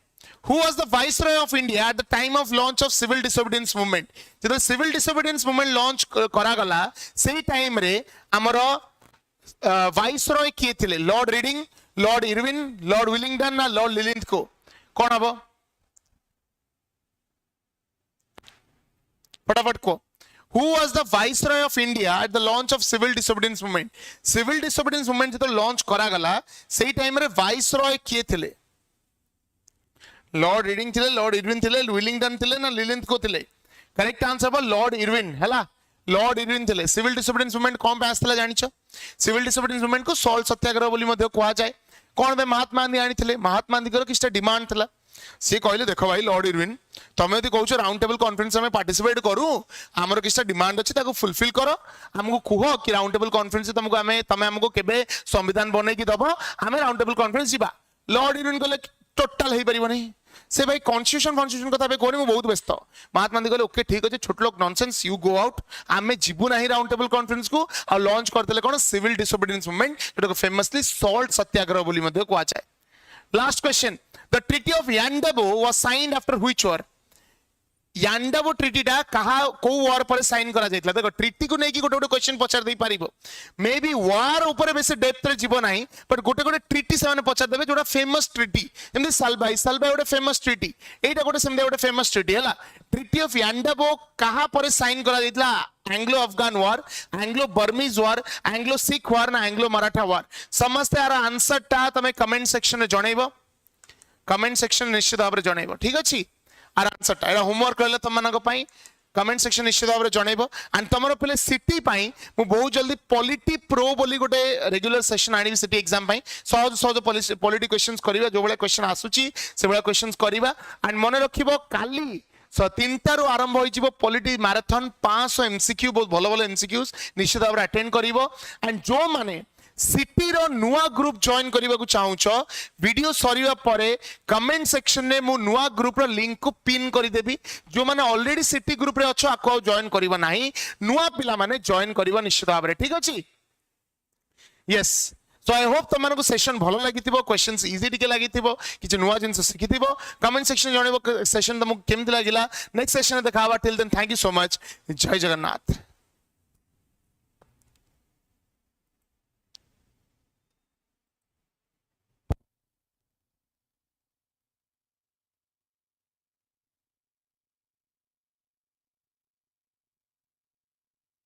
Who was the Viceroy of India at the time of launch of civil disobedience movement? जब civil disobedience movement launch करा गला, सही time रे हमारा Viceroy किए थे Lord Reading, Lord Irwin, Lord Willingdon ना Lord Lilithgow कौन अब? फटाफट को Who was the Viceroy of India at the launch of civil disobedience movement? Civil disobedience movement जब launch करा गला, सही time रे Viceroy किए थे लॉर्ड रीडिंग थिले लॉर्ड इरविन थिले विलिंगडन थिले ना लिलिथगो थिले करेक्ट आंसर बा लॉर्ड इरविन हैला लॉर्ड इरविन थिले सिविल डिसोबीडियंस मूवमेंट कौन पे आस्थिला जानिछो सिविल डिसोबीडियंस मूवमेंट को सॉल्ट सत्याग्रह बोली मध्ये कुआ जाय कौन बे महात्मा गांधी आनी थिले महात्मा गांधी किछटा डिमांड थिला सी कहले देखो भाई लॉर्ड इरविन तमे यदि कहउछो राउंड टेबल कॉन्फ्रेंस में पार्टिसिपेट करू हमर किछटा डिमांड अछि ताको फुलफिल करो हमको कुहो कि राउंड टेबल कॉन्फ्रेंस तुमको हमें तमे हमको केबे संविधान बनै कि दबो हमें राउंड टेबल कॉन्फ्रेंस जीवा लॉर्ड इरविन कहले टोटल हे परिबो नहीं से भाई कॉन्स्टिट्यूशन कथा पे कोनी बहुत व्यस्त महात्मा गांधी कहले ओके ठीक अछि छोट लोक नॉनसेंस यू गो आउट आमे जीवु नाही राउंड टेबल कॉन्फ्रेंस को और लॉन्च करतेले कोन सिविल डिसोबीडियंस मूवमेंट जेटा फेमसली सॉल्ट सत्याग्रह बोली मध्ये कुआ जाय last question the treaty of Yandabo was signed after which war Yandabo treaty टा कहा को वॉर पर साइन करा जायतला देखो ट्रीटी को नै कि गोटे गोटे क्वेश्चन पचार दे पारिबो मे बी वॉर ऊपर बेसे डेप्थ रे जीवो नाही बट गोटे गोटे ट्रीटी से माने पचार देबे जोटा फेमस ट्रीटी जेमि सालबाई गोटे फेमस ट्रीटी एटा गोटे सेम गोटे फेमस ट्रीटी हला ट्रीटी ऑफ यांडबो कहा पर साइन करा जायतला Anglo Afghan war Anglo Burmese war Anglo Sikh war ना एंग्लो मराठा वॉर समस्त यार आंसर टा तमे कमेंट सेक्शन रे जणैबो कमेंट सेक्शन निश्चित भाव रे जणैबो ठीक अछि आर आंसर टा एटा होमवर्क रहले तुम मानक पई कमेंट सेक्शन निश्चित भाव रे जणैबो एंड तमरो पहिले सिटी पई मु बहुत जल्दी पॉलिटी प्रो बोली गोटे रेगुलर सेशन आनी सिटी एग्जाम पई सहज सहज पॉलिटी क्वेश्चंस करिवा जो बळे क्वेश्चन आसुची से बळे क्वेश्चंस करिवा एंड मन रखिबो काली 3टारू आरंभ होइजिबो पॉलिटी मैराथन 500 एमसीक्यू बहुत भलो भलो एमसीक्यूज निश्चित भाव रे अटेंड करिवो एंड जो माने सिटी रो नुआ ग्रुप जॉइन करबा को चाहूछ वीडियो सरीवा परे कमेंट सेक्शन में मु नुआ ग्रुप रो लिंक को पिन करि देबी जो माने ऑलरेडी सिटी ग्रुप रे अछो आको जॉइन करबा नाही नुआ पिला माने जॉइन करबा निश्चित भाव रे ठीक अछि यस सो आई होप तुम मानको सेशन भलो लागिथिबो क्वेश्चंस इजी टिके लागिथिबो किछ नुआ जिंस सिखिथिबो कमेंट सेक्शन जणेबो सेशन तुमको केमति लागिला नेक्स्ट सेशन देखावा till then thank you so much जय जगन्नाथ।